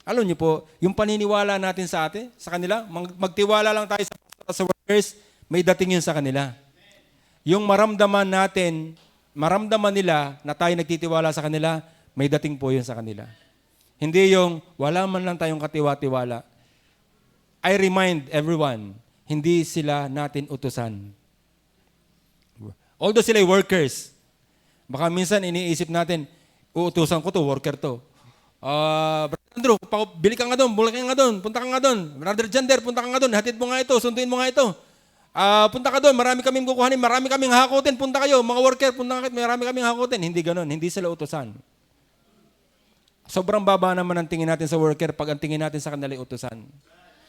Alam niyo po, yung paniniwala natin sa kanila, magtiwala lang tayo sa workers, may dating yun sa kanila. Yung maramdaman nila na tayo nagtitiwala sa kanila, may dating po yun sa kanila. Hindi yung wala man lang tayong katiwa-tiwala. I remind everyone, hindi sila natin utusan. Although sila workers, baka minsan iniisip natin, uutusan ko to, worker to. Brother Andrew, bili ka nga doon, buli ka nga doon, punta ka nga doon. Brother Jander, punta ka nga doon, hatid mo nga ito, sunduin mo nga ito. Punta ka doon, marami kaming kukuhanin, marami kaming hakutin, punta kayo, mga worker, punta kayo, marami kaming hakutin. Hindi ganun, hindi sila utusan. Sobrang baba naman ang tingin natin sa worker pag ang tingin natin sa kanila ay utusan.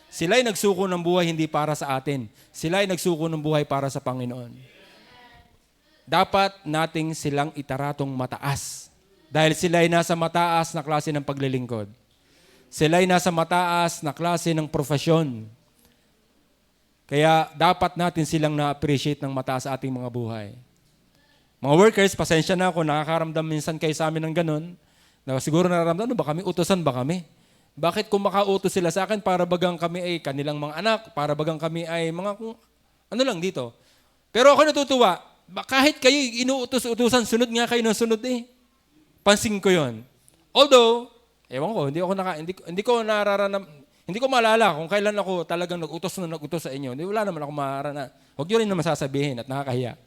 Sila ay nagsuko ng buhay hindi para sa atin. Sila ay nagsuko ng buhay para sa Panginoon. Dapat nating silang itaratong mataas. Dahil sila ay nasa mataas na klase ng paglilingkod. Sila ay nasa mataas na klase ng profesyon. Kaya dapat natin silang na-appreciate ng mataas sa ating mga buhay. Mga workers, pasensya na ako, nakakaramdam minsan kayo sa amin ng ganun. Siguro nararamdaman, ba kami, utosan ba kami? Bakit kung makautos sila sa akin, para bagang kami ay kanilang mga anak, para bagang kami ay mga, ano lang dito. Pero ako natutuwa, kahit kayo inuutos-utusan, sunod nga kayo ng sunod eh. Pansin ko yon. Although, ewan ko, hindi ko maalala kung kailan ako talagang nag-utos sa inyo. Wala naman ako maarana. Huwag nyo rin naman sasabihin at nakakahiya.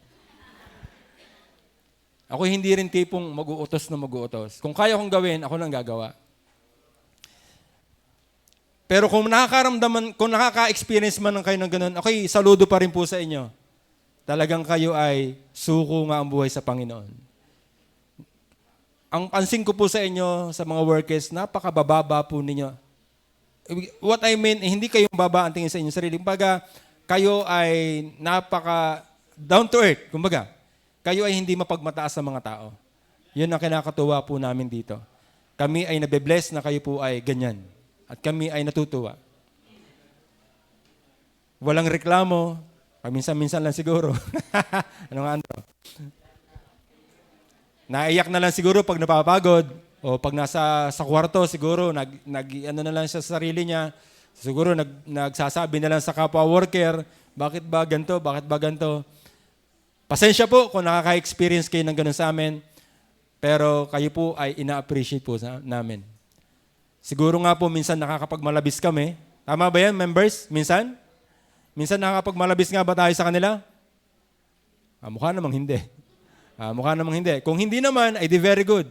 Ako hindi rin tipong mag-uutos. Kung kaya kong gawin, ako nang gagawa. Pero kung nakaka-experience man ng kayo ng ganun, okay, saludo pa rin po sa inyo. Talagang kayo ay suko nga ang buhay sa Panginoon. Ang pansin ko po sa inyo, sa mga workers, napakabababa po ninyo. What I mean, hindi kayong baba ang tingin sa inyo sarili. Kumbaga, kayo ay napaka down to earth. Kumbaga, kayo ay hindi mapagmataas sa mga tao. Yun ang kinakatuwa po namin dito. Kami ay nabe-bless na kayo po ay ganyan. At kami ay natutuwa. Walang reklamo. Paminsan-minsan lang siguro. Ano nga ano? Naiyak na lang siguro pag napapagod. O pag nasa sa kwarto siguro, ano na lang siya sa sarili niya. Siguro nagsasabi na lang sa kapwa worker, bakit ba ganito? Bakit ba ganito? Pasensya po kung nakaka-experience kayo ng ganun sa amin, pero kayo po ay ina-appreciate po namin. Siguro nga po minsan nakakapagmalabis kami. Tama ba yan, members? Minsan? Minsan nakakapagmalabis nga ba tayo sa kanila? Mukha namang hindi. Kung hindi naman, ay di very good.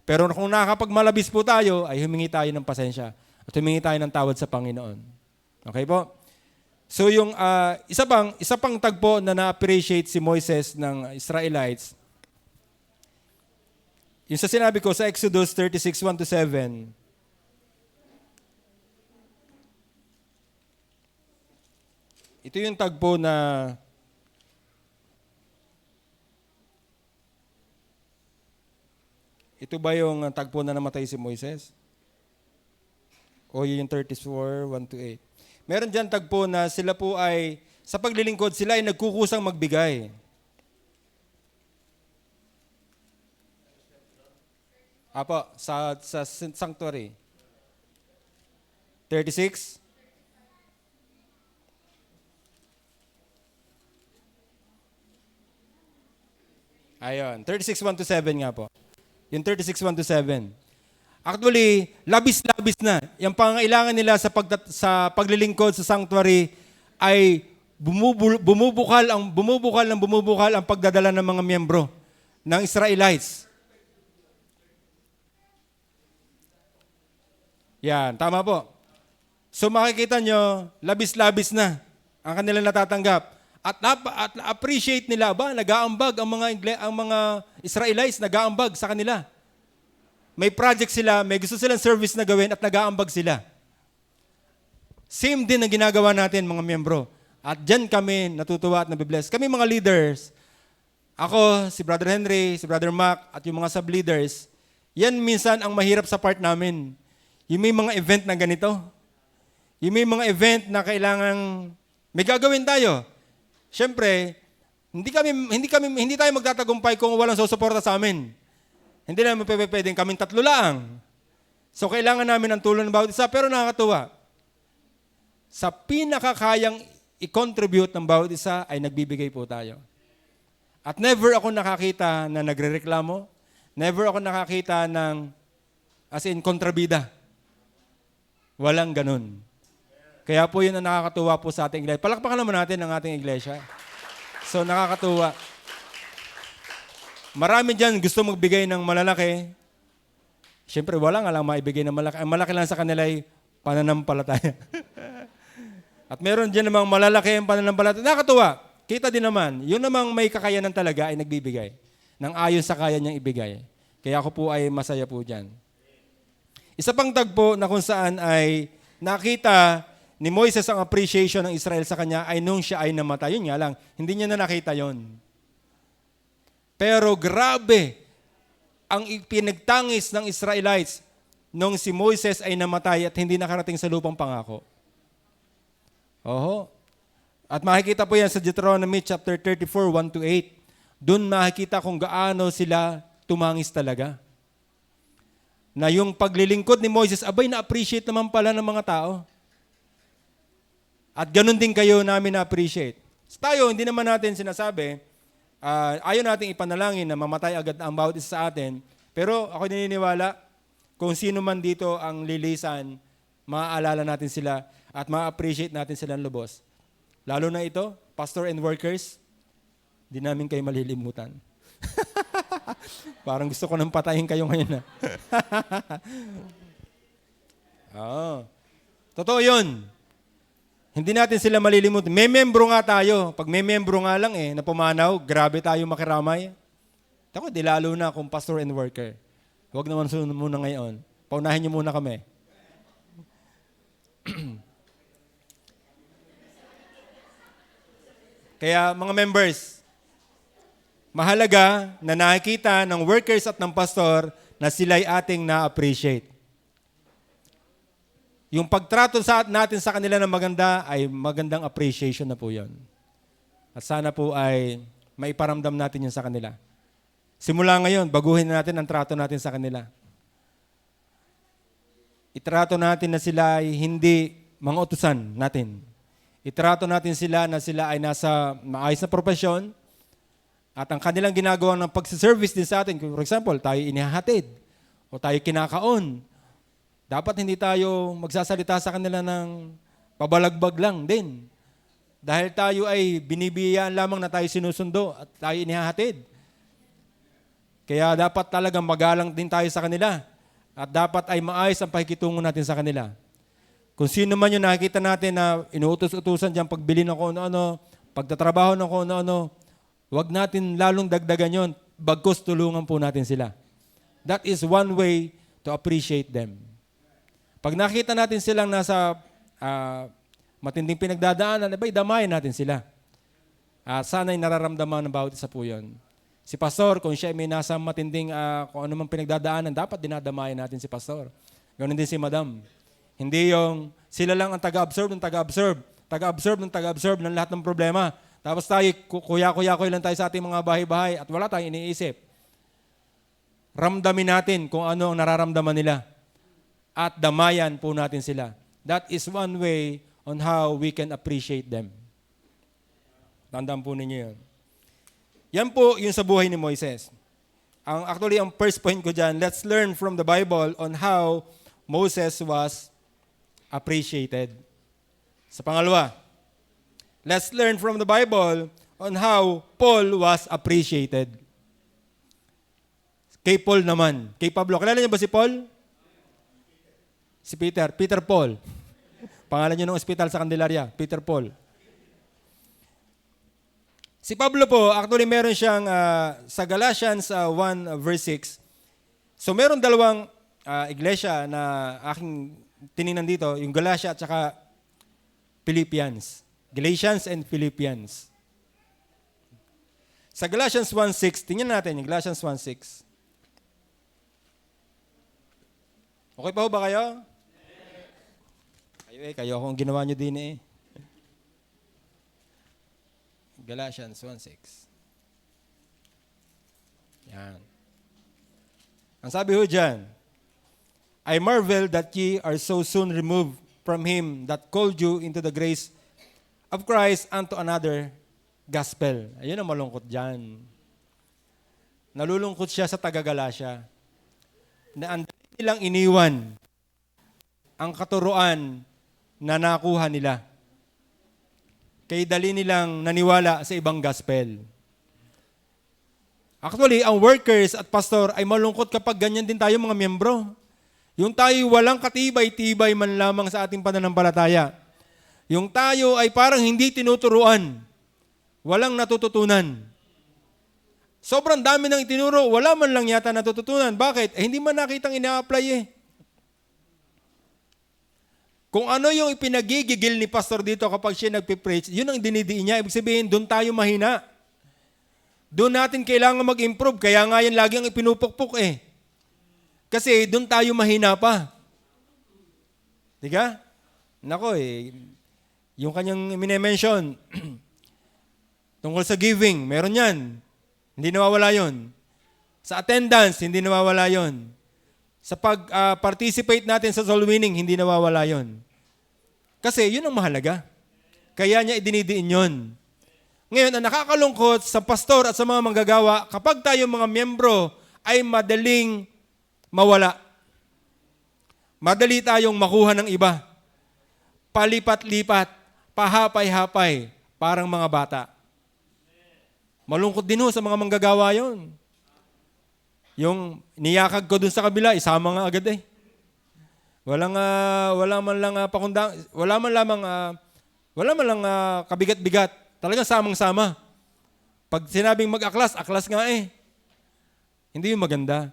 Pero kung nakakapagmalabis po tayo, ay humingi tayo ng pasensya at humingi tayo ng tawad sa Panginoon. Okay po? So yung isa pang tagpo na na-appreciate si Moises ng Israelites, yung sa sinabi ko sa Exodus 36, 1-7, ito yung tagpo na Ito ba yung tagpo na namatay si Moises? O yung 34, 1 to 8? Meron dyan tagpo na sila po ay, sa paglilingkod, sila ay nagkukusang magbigay. Apo, sa sanctuary. 36? Ayun, 36, 1 to 7 nga po. Yung 36, 1 to 7. Actually, labis-labis na. Yung pangailangan nila sa paglilingkod sa sanctuary ay bumubukal ang pagdadala ng mga miyembro ng Israelites. Yan, tama po. So makikita nyo, labis-labis na ang kanilang natatanggap. At appreciate nila ba, nag-aambag ang mga Israelites, nag-aambag sa kanila. May project sila, may gusto silang service na gawin at nag-aambag sila. Same din ang ginagawa natin mga miyembro. At dyan kami natutuwa at nabibless. Kami mga leaders, ako, si Brother Henry, si Brother Mac, at yung mga sub-leaders, yan minsan ang mahirap sa part namin. Yung may mga event na ganito. Yung may mga event na kailangang may gagawin tayo. Siyempre, hindi tayo magtatagumpay kung walang susuporta sa amin. Hindi naman pwedeng kaming tatlo lang. So, kailangan namin ng tulong ng bawat isa. Pero nakakatuwa. Sa pinakakayang i-contribute ng bawat isa ay nagbibigay po tayo. At never ako nakakita na nagrereklamo. Never ako nakakita ng, as in, kontrabida. Walang ganun. Kaya po yun ang nakakatuwa po sa ating iglesia. Palakpakan naman natin ang ating iglesia. So, nakakatuwa. Marami dyan gusto magbigay ng malalaki. Siyempre, wala nga lang maibigay ng malaki. Ang malaki lang sa kanila ay pananampalataya. At meron dyan namang malalaki ang pananampalataya. Nakakatuwa. Kita din naman, yun namang may kakayanan talaga ay nagbibigay. Nang ayon sa kaya niyang ibigay. Kaya ako po ay masaya po dyan. Isa pang tagpo na kung saan ay nakita ni Moises ang appreciation ng Israel sa kanya ay nung siya ay namatay. Yun nga lang, hindi niya na nakita yon. Pero grabe ang pinagtangis ng Israelites nung si Moises ay namatay at hindi nakarating sa lupang pangako. Oho. At makikita po yan sa Deuteronomy chapter 34, 1 to 8. Doon makikita kung gaano sila tumangis talaga. Na yung paglilingkod ni Moises, abay na-appreciate naman pala ng mga tao. At ganun din kayo namin na-appreciate. Tayo, hindi naman natin sinasabi, ayaw nating ipanalangin na mamatay agad ang bawat isa sa atin. Pero ako naniniwala, kung sino man dito ang lilisan, maaalala natin sila at ma-appreciate natin silang lubos. Lalo na ito, pastor and workers, di namin kayo malilimutan. Parang gusto ko nang patayin kayo ngayon. Oo. Totoo yun. Hindi natin sila malilimutan. May membro nga tayo. Pag may membro nga lang na pumanaw, grabe tayo makiramay. Tako, di lalo na kung pastor and worker. Huwag naman sunod muna ngayon. Paunahin niyo muna kami. Kaya mga members, mahalaga na nakikita ng workers at ng pastor na sila'y ating na-appreciate. Yung pagtrato natin sa kanila ng maganda ay magandang appreciation na po yun. At sana po ay maiparamdam natin yun sa kanila. Simula ngayon, baguhin natin ang trato natin sa kanila. Itrato natin na sila ay hindi mga utusan natin. Itrato natin sila na sila ay nasa maayos na propesyon at ang kanilang ginagawa ng pagsiservice din sa atin. For example, tayo inihahatid o tayo kinakaon. Dapat hindi tayo magsasalita sa kanila ng pabalagbag lang din. Dahil tayo ay binibiyayaan lamang na tayo sinusundo at tayo inihahatid. Kaya dapat talagang magalang din tayo sa kanila. At dapat ay maayos ang pakikitungo natin sa kanila. Kung sino man yung nakikita natin na inuutos-utusan dyan, pagbili ng kung ano-ano, pagtatrabaho ng kung ano-ano, huwag natin lalong dagdagan yon, bagkus tulungan po natin sila. That is one way to appreciate them. Pag nakita natin silang nasa matinding pinagdadaanan, damayan natin sila. Sana'y nararamdaman ng bawat isa po yun. Si pastor, kung siya may nasa matinding, kung ano mang pinagdadaanan, dapat dinadamayan natin si pastor. Ganon din si madam. Hindi yung sila lang ang taga-absorb ng taga-absorb. Taga-absorb ng taga-absorb ng lahat ng problema. Tapos tayo, kuya-kuya-kuya lang tayo sa ating mga bahay-bahay at wala tayong iniisip. Ramdamin natin kung ano ang nararamdaman nila. At damayan po natin sila. That is one way on how we can appreciate them. Tandaan po ninyo yun. Yan po yung sa buhay ni Moises. Actually, ang first point ko dyan, let's learn from the Bible on how Moses was appreciated. Sa pangalawa, let's learn from the Bible on how Paul was appreciated. Kay Paul naman. Kay Pablo. Kilala niyo ba si Paul? Si Peter. Peter Paul. Pangalan niyo ng ospital sa Candelaria. Peter Paul. Si Pablo po, actually meron siyang sa Galatians 1 verse 6. So meron dalawang iglesia na aking tiningnan dito, yung Galatia at saka Philippians. Galatians and Philippians. Sa Galatians 1:6, tingnan natin yung Galatians 1:6. Okay pa ho ba kayo? Kayo akong ginawa nyo din eh. Galatians 1:6. Yan. Ang sabi ho dyan, I marvel that ye are so soon removed from him that called you into the grace of Christ unto another gospel. Ayun ang malungkot dyan. Nalulungkot siya sa taga-Galatia na ang dali nilang iniwan ang katuruan na nakuha nila. Kaya dali nilang naniwala sa ibang gospel. Actually, ang workers at pastor ay malungkot kapag ganyan din tayo mga miyembro. Yung tayo walang katibay-tibay man lamang sa ating pananampalataya. Yung tayo ay parang hindi tinuturuan. Walang natututunan. Sobrang dami nang itinuro, wala man lang yata natututunan. Bakit? Hindi man nakitang ina-apply eh. Kung ano yung ipinagigigil ni pastor dito kapag siya nagpipreach, yun ang dinidiin niya. Ibig sabihin, doon tayo mahina. Doon natin kailangan mag-improve. Kaya nga yan lagi ang ipinupukpuk eh. Kasi doon tayo mahina pa. Diga? Nako eh, yung kanyang minimension, tungkol sa giving, meron yan. Hindi nawawala yon. Sa attendance, hindi nawawala yon. Sa pag-participate natin sa soul winning, hindi nawawala yon. Kasi yun ang mahalaga. Kaya niya idinidiin yon. Ngayon, ang nakakalungkot sa pastor at sa mga manggagawa, kapag tayo mga miyembro ay madaling mawala. Madali tayong makuha ng iba. Palipat-lipat, pahapay-hapay, parang mga bata. Malungkot din ho sa mga manggagawa yon. Yung niyakag ko dun sa kabila, isama nga agad eh. Wala man lang pakundang, wala man lang kabigat-bigat. Talagang samang-sama. Pag sinabing mag-aklas, aklas nga eh. Hindi yung maganda.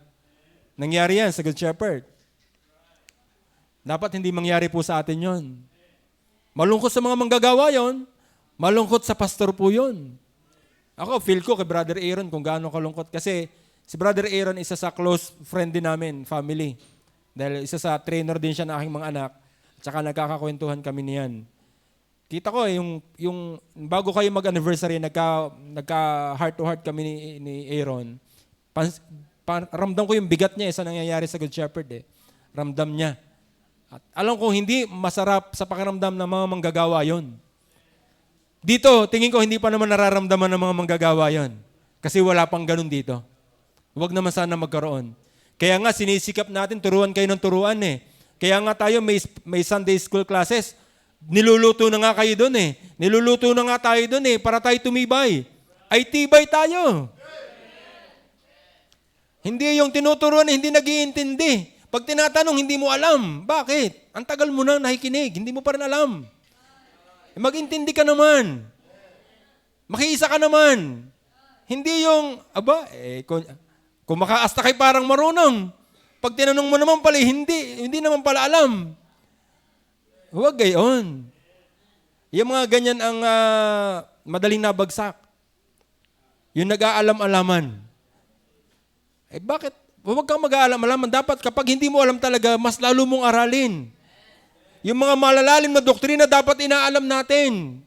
Nangyari yan sa Good Shepherd. Dapat hindi mangyari po sa atin yon. Malungkot sa mga manggagawa yon, malungkot sa pastor po yon. Ako, feel ko kay Brother Aaron kung gaano kalungkot. Kasi si Brother Aaron, isa sa close friend din namin, family. Dahil isa sa trainer din siya ng aking mga anak. Tsaka nagkakakwentuhan kami niyan. Kita ko yung bago kayo mag-anniversary, nagka heart-to-heart kami ni Aaron. Ramdam ko yung bigat niya sa nangyayari sa Good Shepherd eh. Ramdam niya. At alam ko hindi masarap sa pakiramdam ng mga manggagawa yon. Dito, tingin ko hindi pa naman nararamdaman ng mga manggagawa yon. Kasi wala pang ganun dito. Huwag naman sana magkaroon. Kaya nga sinisikap natin, turuan kayo ng turuan eh. Kaya nga tayo may Sunday school classes. Niluluto na nga kayo doon eh. Niluluto na nga tayo doon eh para tayo tumibay. Ay tibay tayo. Hindi yung tinuturuan na hindi nag-iintindi. Pag tinatanong, hindi mo alam. Bakit? Ang tagal mo nang nakikinig, hindi mo pa rin alam. Mag-intindi ka naman. Makiisa ka naman. Hindi yung, kung makaasta kay parang marunong. Pag tinanong mo naman pala, hindi naman pala alam. Huwag gayon. Yung mga ganyan ang madaling nabagsak. Yung nag-aalam-alaman. Bakit? Huwag kang mag-aalam-alaman. Dapat kapag hindi mo alam talaga, mas lalo mong aralin. Yung mga malalalim na doktrina dapat inaalam natin.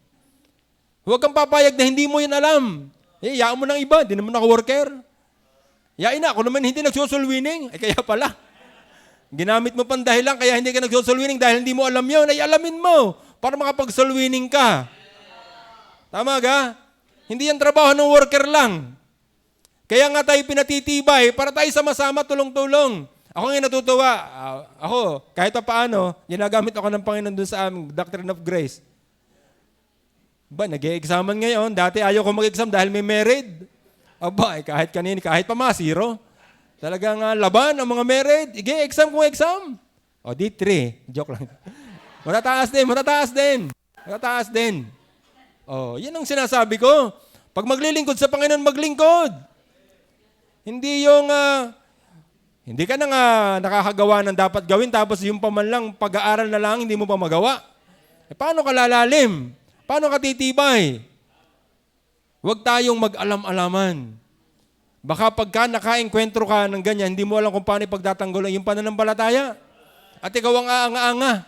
Huwag kang papayag na hindi mo yun alam. Iyaan mo ng iba, hindi naman ako worker. Yain na, ako naman hindi nagsosulwining. Kaya pala. Ginamit mo pang dahilan kaya hindi ka nagsosulwining dahil hindi mo alam yun. Alamin mo para makapagsulwining ka. Tama ka? Hindi yan trabaho ng worker lang. Kaya nga tayo pinatitibay para tayo sama-sama tulong-tulong. Ako ngayon natutuwa. Ako, kahit pa paano, ginagamit ako ng Panginoon dun sa Doctrine of Grace. Nag-e-examan ngayon. Dati ayaw ko mag-exam dahil may married. Kahit kanini, kahit pa mga zero. Talagang laban ang mga married. Exam kung exam. Di 3. Joke lang. Matataas din. Yan ang sinasabi ko. Pag maglilingkod sa Panginoon, maglingkod. Hindi yung, hindi ka na nga nakakagawa ng dapat gawin, tapos yung paman lang, pag-aaral na lang, hindi mo pa magawa. Paano ka lalalim? Paano ka titibay? Huwag tayong mag-alam-alaman. Baka pagka naka-enkwentro ka ng ganyan, hindi mo alam kung paano ipagtatanggol yung pananampalataya. At ikaw ang aanga-anga.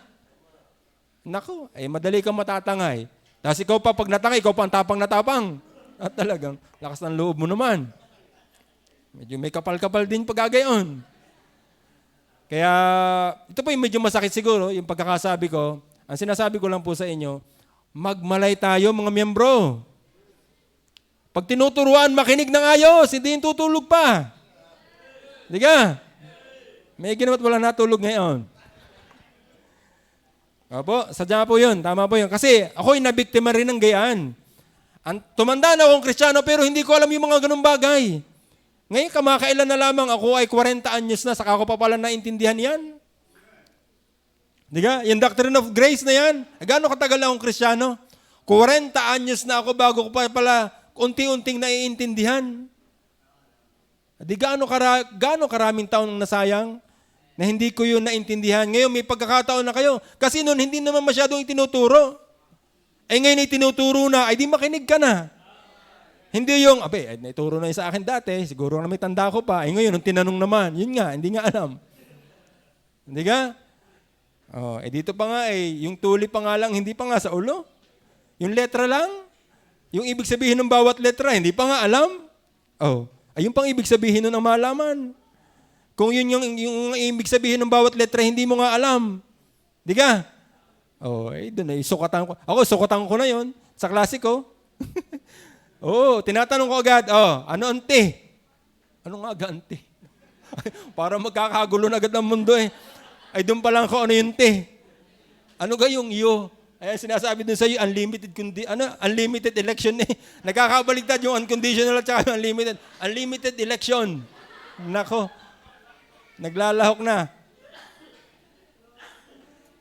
Naku, madali kang matatangay. Tapos ikaw pa, pag natangay, ikaw pa ang tapang na tapang. At talagang, lakas ng loob mo naman. Medyo may kapal-kapal din pagkagayon. Kaya, ito po yung medyo masakit siguro, yung pagkakasabi ko. Ang sinasabi ko lang po sa inyo, magmalay tayo mga miyembro. Pag tinuturuan, makinig ng ayos, hindi yung tutulog pa. Di ka? May ginawa't wala natulog ngayon. Opo, sadya po yun, tama po yun. Kasi ako'y nabiktima rin ng gayaan. Tumanda na akong Kristiyano pero hindi ko alam yung mga ganung bagay. Ngayon, kamakailan na lamang ako ay 40 anyos na, saka ko pa pala naintindihan yan. Di ka? Yung Doctrine of Grace na yan. Gaano katagal akong Kristiyano? 40 anyos na ako bago ko pa pala unti-unting naiintindihan. Di gaano karaming taon nasayang na hindi ko yun naintindihan. Ngayon, may pagkakataon na kayo. Kasi noon, hindi naman masyadong itinuturo. Ngayon itinuturo na, di makinig ka na. Hindi yung, naituro na yung sa akin dati, siguro na may tanda ko pa. Ngayon, nung tinanong naman, yun nga, hindi nga alam. Hindi ka? Dito pa nga, yung tuli pa nga lang, hindi pa nga sa ulo. Yung letra lang, yung ibig sabihin ng bawat letra, hindi pa nga alam. Yung pang ibig sabihin nun ang malaman. Kung yun yung ibig sabihin ng bawat letra, hindi mo nga alam. Di ka? Doon sukatan ko. Ako, sukatan ko na yon sa klase ko. Tinatanong ko agad, ano ang T? Ano nga ang T? Para magkakagulo na agad ng mundo doon pa lang ko ano yung T. Ano ga yung U? Sinasabi dun sa iyo, unlimited election Nagkakabaligtad yung unconditional at saka yung unlimited. Unlimited election. Nako. Naglalahok na.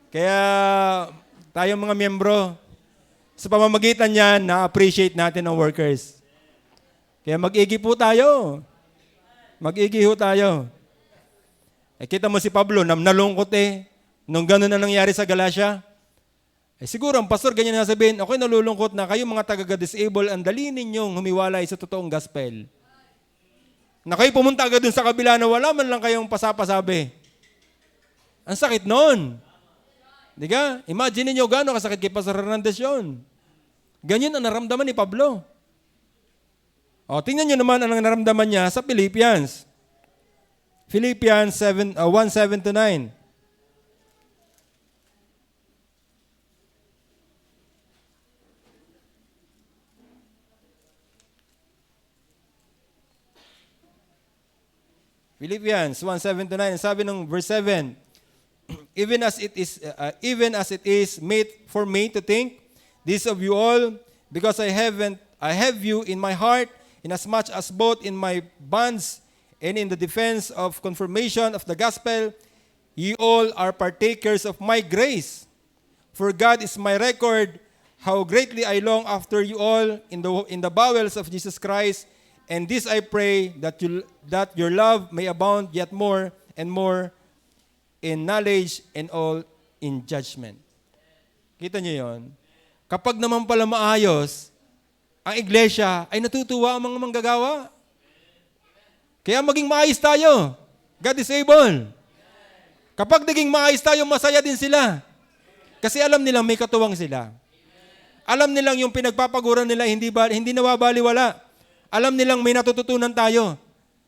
Kaya tayong mga miyembro, sa pamamagitan niyan, na-appreciate natin ang workers. Kaya mag-igi po tayo. Mag-igi ho tayo. Kita mo si Pablo, nalungkot nung gano'n na nangyari sa Galacia. Siguro ang pastor ganyan na sabihin, ako'y nalulungkot na kayo mga taga-disable, ang dali ninyong humiwalay sa totoong gospel. Na kayo pumunta agad dun sa kabila na wala man lang kayong pasapasabi. Ang sakit nun. Di ka? Imagine niyo gano'n kasakit kay Pastor Hernandez yun. Ganyan ang naramdaman ni Pablo. Tingnan niyo naman ang naramdaman niya sa Philippians. Philippians 1:7-9. Philippians 1:7-9. Sabi ng verse 7, even as it is made for me to think this of you all, because I have you in my heart, inasmuch as both in my bonds and in the defense of confirmation of the gospel, ye all are partakers of my grace. For God is my record, how greatly I long after you all in the bowels of Jesus Christ, and this I pray, that your love may abound yet more and more in knowledge and all in judgment. Kita niyo yon? Kapag naman pala maayos, ang iglesia ay natutuwa ang mga manggagawa. Kaya maging maayos tayo. God is able. Kapag naging maayos tayo, masaya din sila. Kasi alam nilang may katuwang sila. Alam nilang yung pinagpapaguran nila hindi nawabaliwala. Alam nilang may natututunan tayo.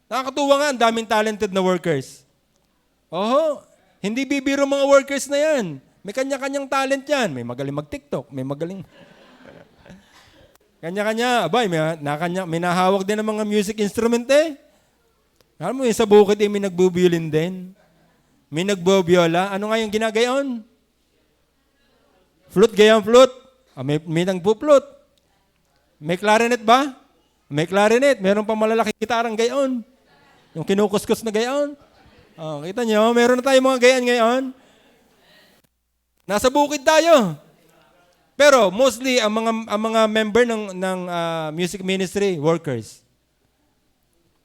Nakakatuwa nga, ang daming talented na workers. Oho, hindi bibiro mga workers na yan. May kanya-kanyang talent yan. May magaling mag-TikTok, may magaling... Kanya-kanya, abay, may nahawak din ng mga music instrument eh. Alam mo yun, sa bukid may nagbubiolin din. May nagbobiola. Ano nga yung ginagayon? Flute, gayang flute. May nagpo-flute. May clarinet ba? May clarinet. Meron pa malalaki gitarang gayon. Yung kinukuskus na gayon. Oh, kita nyo, meron na tayong mga gayan ngayon. Nasa bukid tayo. Pero mostly ang mga member ng music ministry workers.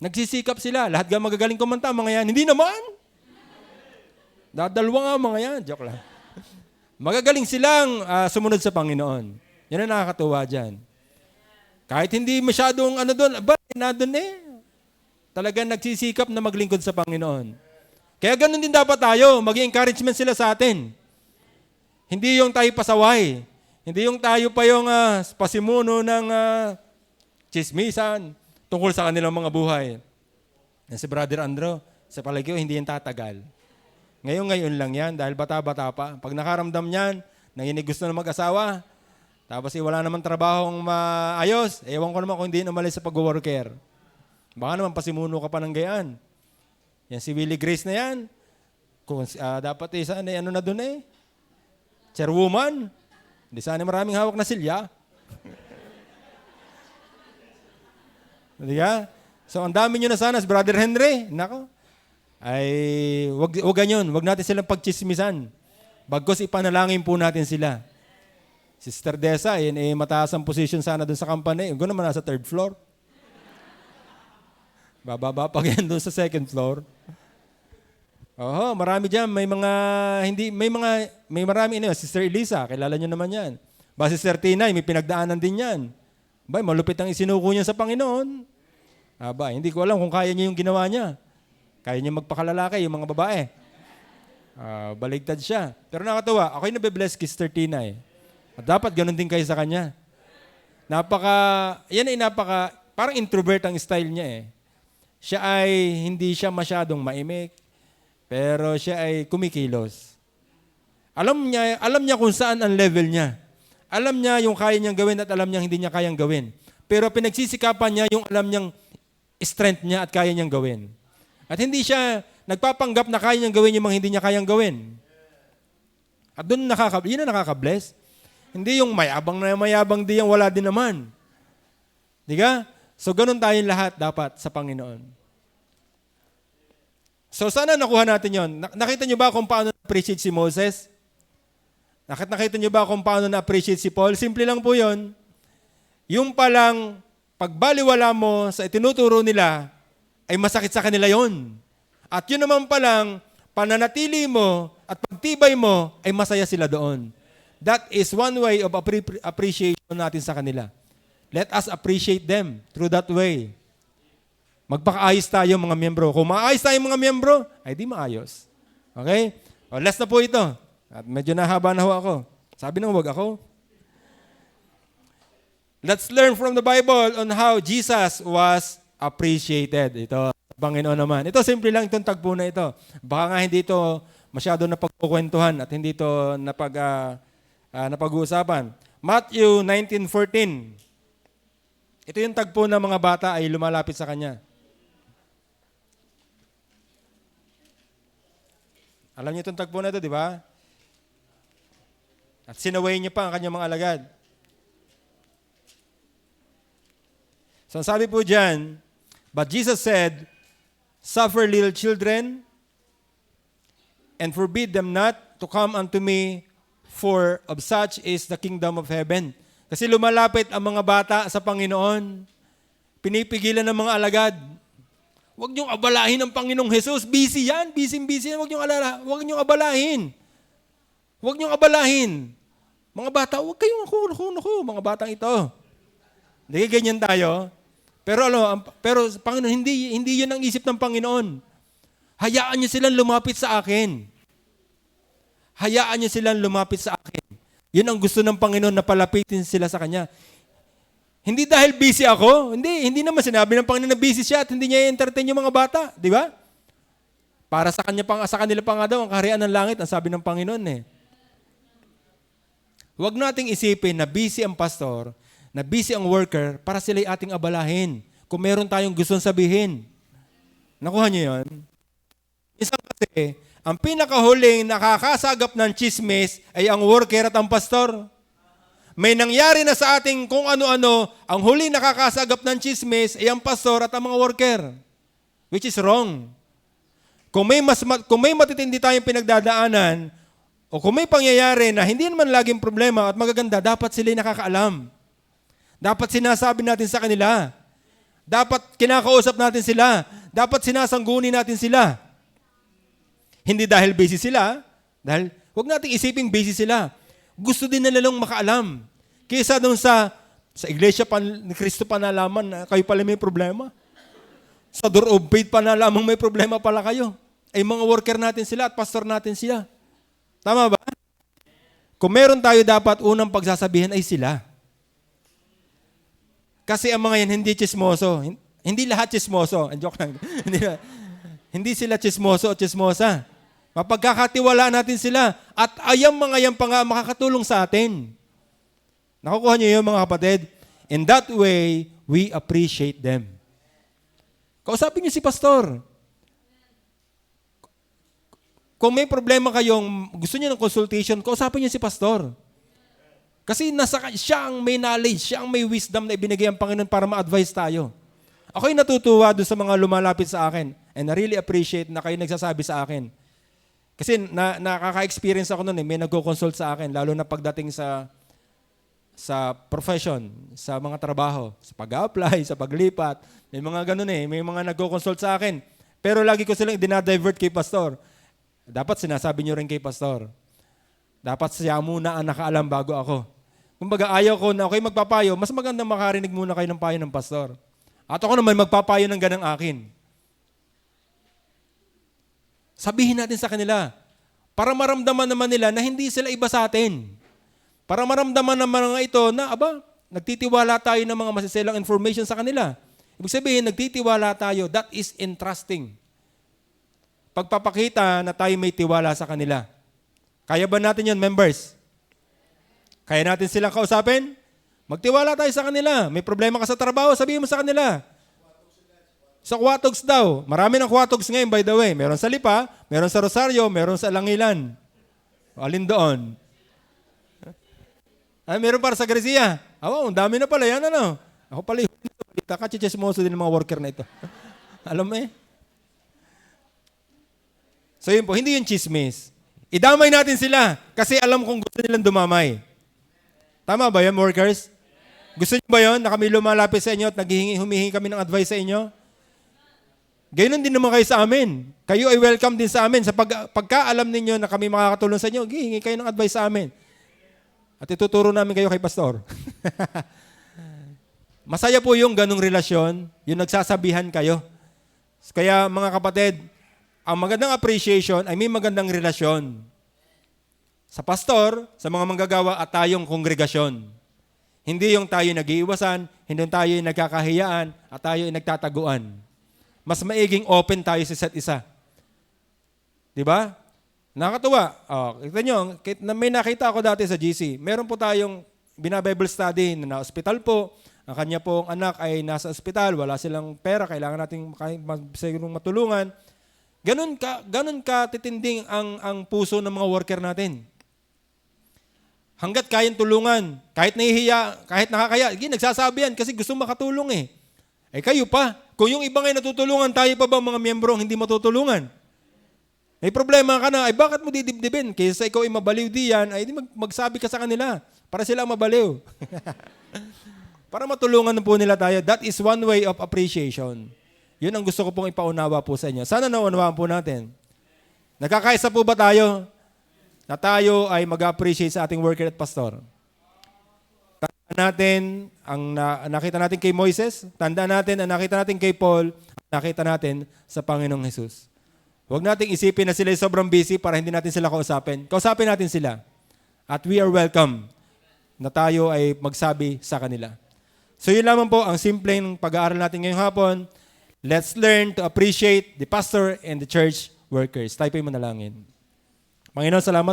Nagsisikap sila. Lahat ga magagaling kumanta mga yan. Hindi naman. Dadalwa nga mga yan. Joke lang. Magagaling silang sumunod sa Panginoon. Yan ang nakakatuwa dyan. Kahit hindi masyadong doon, doon eh. Talagang nagsisikap na maglingkod sa Panginoon. Kaya ganun din dapat tayo. Mag-encouragement sila sa atin. Hindi yung tayo pasaway. Hindi yung tayo pa yung pasimuno ng chismisan tungkol sa kanilang mga buhay. Yan si Brother Andrew, sa palagi ko, hindi yan tatagal. Ngayon lang yan, dahil bata-bata pa. Pag nakaramdam yan, nanginig gusto na mag-asawa, tapos wala naman trabahong maayos, ewan ko naman kung hindi umalis sa pag-worker. Baka naman pasimuno ka pa ng gayaan. Yan si Willie Grace na yan. Kung, dapat isa na doon eh. Chairwoman. Hindi sana maraming hawak na silya. Diba? So, ang dami nyo na sana, Brother Henry. Nako. Ay, wag ganyan. Wag natin silang pagchismisan. Bagkos ipanalangin po natin sila. Sister Desa, mataas ang position sana dun sa company. Yung naman nasa 3rd floor. Bababa pa yan dun sa 2nd floor. Oho, marami diyan, may marami Sister Elisa, kilala niyo naman 'yan. Ba Sister Tina, may pinagdaanan din 'yan. Ba, malupit ang isinuko niya sa Panginoon. Aba, hindi ko alam kung kaya niya yung ginawa niya. Kaya niya magpakalalaki yung mga babae. Baligtad siya. Pero nakatawa, ako'y nabe-bless kay Sister Tina eh. At dapat ganun din kayo sa kanya. Parang introvert ang style niya eh. Siya ay hindi siya masyadong maimik. Pero siya ay kumikilos. Alam niya kung saan ang level niya. Alam niya yung kaya niyang gawin at alam niya hindi niya kayang gawin. Pero pinagsisikapan niya yung alam niyang strength niya at kaya niyang gawin. At hindi siya nagpapanggap na kaya niyang gawin yung mga hindi niya kayang gawin. At doon yun ang nakaka-bless. Hindi yung mayabang di yung wala din naman. Diga? So ganun tayong lahat dapat sa Panginoon. So sana nakuha natin yon. Nakita niyo ba kung paano na-appreciate si Moses? Nakita niyo ba kung paano na-appreciate si Paul? Simple lang po yon. Yung palang pagbaliwala mo sa itinuturo nila, ay masakit sa kanila yon. At yun naman palang pananatili mo at pagtibay mo, ay masaya sila doon. That is one way of appreciation natin sa kanila. Let us appreciate them through that way. Magpakaayos tayo mga miyembro. Kung maayos tayo mga miyembro, ay di maayos. Okay? O, last na po ito. At medyo nahaba na ho ako. Sabi nang wag ako. Let's learn from the Bible on how Jesus was appreciated. Ito, Panginoon naman. Ito, simple lang itong tagpo na ito. Baka nga hindi ito masyado napagkukwentuhan at hindi ito napag-uusapan. Matthew 19:14. Ito yung tagpo na mga bata ay lumalapit sa Kanya. Alam niyo itong tagpo na ito, di ba? At sinaway niya pa ang kanyang mga alagad. So sabi po dyan, but Jesus said, suffer little children and forbid them not to come unto me, for of such is the kingdom of heaven. Kasi lumalapit ang mga bata sa Panginoon. Pinipigilan ng mga alagad. Huwag niyong abalahin ang Panginoong Jesus. Busy yan. Busy yan. Huwag niyong abalahin. Huwag niyong abalahin. Mga bata, huwag kayong naku, mga batang ito. Hindi ganyan tayo. Pero pero Panginoon, hindi 'yun ang isip ng Panginoon. Hayaan niyo silang lumapit sa akin. Hayaan niyo silang lumapit sa akin. 'Yun ang gusto ng Panginoon, na palapitin sila sa Kanya. Hindi dahil busy ako. Hindi naman sinabi ng Panginoon na busy siya at hindi niya i-entertain yung mga bata. Di ba? Para sa kanila pa nga daw ang kaharian ng langit, ang sabi ng Panginoon eh. Huwag nating isipin na busy ang pastor, na busy ang worker, para sila'y ating abalahin. Kung meron tayong gustong sabihin. Nakuha niyo yun? Isang kasi, ang pinakahuling nakakasagap ng chismis ay ang worker at ang pastor. May nangyari na sa ating kung ano-ano, ang huli nakakasagap ng chismis ay ang pastor at ang mga worker. Which is wrong. Kung may matitindi tayong pinagdadaanan, o kung may pangyayari na hindi naman laging problema at magaganda, dapat sila'y nakakaalam. Dapat sinasabi natin sa kanila. Dapat kinakausap natin sila. Dapat sinasangguni natin sila. Hindi dahil busy sila, dahil huwag nating isiping busy sila. Gusto din nila lang makaalam. Kaysa doon sa iglesia ni Cristo pa nalaman na kayo pala may problema. Sa Door of Faith pa nalamang may problema pala kayo. Ay mga worker natin sila at pastor natin sila. Tama ba? Kung meron tayo, dapat unang pagsasabihan ay sila. Kasi ang mga yan hindi chismoso. Hindi lahat chismoso. Joke lang. Hindi sila chismoso o chismosa. Mapagkakatiwalaan natin sila. At ayang mga yan pa nga makakatulong sa atin. Nakukuha niyo yun, mga kapatid? In that way, we appreciate them. Kausapin niyo si pastor. Kung may problema kayong gusto niyo ng consultation, kausapin niyo si pastor. Kasi siya ang may knowledge, siya ang may wisdom na ibinigay ang Panginoon para ma-advise tayo. Ako'y natutuwa doon sa mga lumalapit sa akin. And I really appreciate na kayo nagsasabi sa akin. Kasi nakaka-experience ako noon may nagko-consult sa akin, lalo na pagdating sa profession, sa mga trabaho, sa pag-apply, sa paglipat. May mga ganun may mga nagko-consult sa akin. Pero lagi ko silang dinadivert kay pastor. Dapat sinasabi nyo rin kay pastor. Dapat siya muna ang nakaalam bago ako. Kumbaga ayaw ko na ako'y magpapayo, mas magandang makarinig muna kayo ng payo ng pastor. At ako naman magpapayo ng ganang akin. Sabihin natin sa kanila, para maramdaman naman nila na hindi sila iba sa atin. Para maramdaman naman nga ito na, nagtitiwala tayo ng mga masiselang information sa kanila. Ibig sabihin, nagtitiwala tayo. That is entrusting. Pagpapakita na tayo may tiwala sa kanila. Kaya ba natin yun, members? Kaya natin silang kausapin? Magtiwala tayo sa kanila. May problema ka sa trabaho, sabihin mo sa kanila. Sa Quatogs daw. Marami ng Quatogs ngayon, by the way. Meron sa Lipa, meron sa Rosario, meron sa Langilan. Alin doon? Meron para sa Garcia. Ang dami na pala. Yan ano. Ako pala yung balita ka, chichismoso din ng mga worker na ito. Alam mo So yun po, hindi yung chismis. Idamay natin sila kasi alam kong gusto nilang dumamay. Tama ba yan, workers? Gusto niyo ba yun na kami lumalapit sa inyo at humihingi kami ng advice sa inyo? Gayun din naman kayo sa amin. Kayo ay welcome din sa amin. Sa pagkaalam ninyo na kami makakatulong sa inyo, hihingi kayo ng advice sa amin. At ituturo namin kayo kay pastor. Masaya po yung ganong relasyon, yung nagsasabihan kayo. Kaya mga kapatid, ang magandang appreciation ay may magandang relasyon. Sa pastor, sa mga manggagawa at tayong kongregasyon. Hindi yung tayo nag-iiwasan, hindi tayo nagkakahiyaan, at tayo nagtataguan. Mas maiging open tayo sa isa't isa. Diba? Nakakatuwa. Kita nyo, may nakita ako dati sa GC. Meron po tayong bina-Bible study na na-hospital po. Ang kanya pong anak ay nasa ospital, wala silang pera, kailangan natin sigurong matulungan. Ganun ka titinding ang puso ng mga worker natin. Hanggat kayang tulungan, kahit nahihiya, kahit nakakaya, nagsasabi yan kasi gusto makatulong kayo pa. Kung yung iba ngayon natutulungan, tayo pa ba mga miyembro hindi matutulungan? May problema ka na, bakit mo didibdibin? Kaysa ikaw ay mabaliw diyan, di magsabi ka sa kanila para sila mabaliw. Para matulungan po nila tayo. That is one way of appreciation. Yun ang gusto ko pong ipaunawa po sa inyo. Sana naunawaan po natin. Nagkakaisa po ba tayo na tayo ay mag-appreciate sa ating worker at pastor? natin ang nakita natin kay Moises, tandaan natin ang nakita natin kay Paul, nakita natin sa Panginoong Jesus. Huwag nating isipin na sila sobrang busy para hindi natin sila kausapin. Kausapin natin sila. At we are welcome na tayo ay magsabi sa kanila. So yun lamang po ang simpleng pag-aaral natin ngayong hapon. Let's learn to appreciate the pastor and the church workers. Tayo po'y manalangin. Panginoon, salamat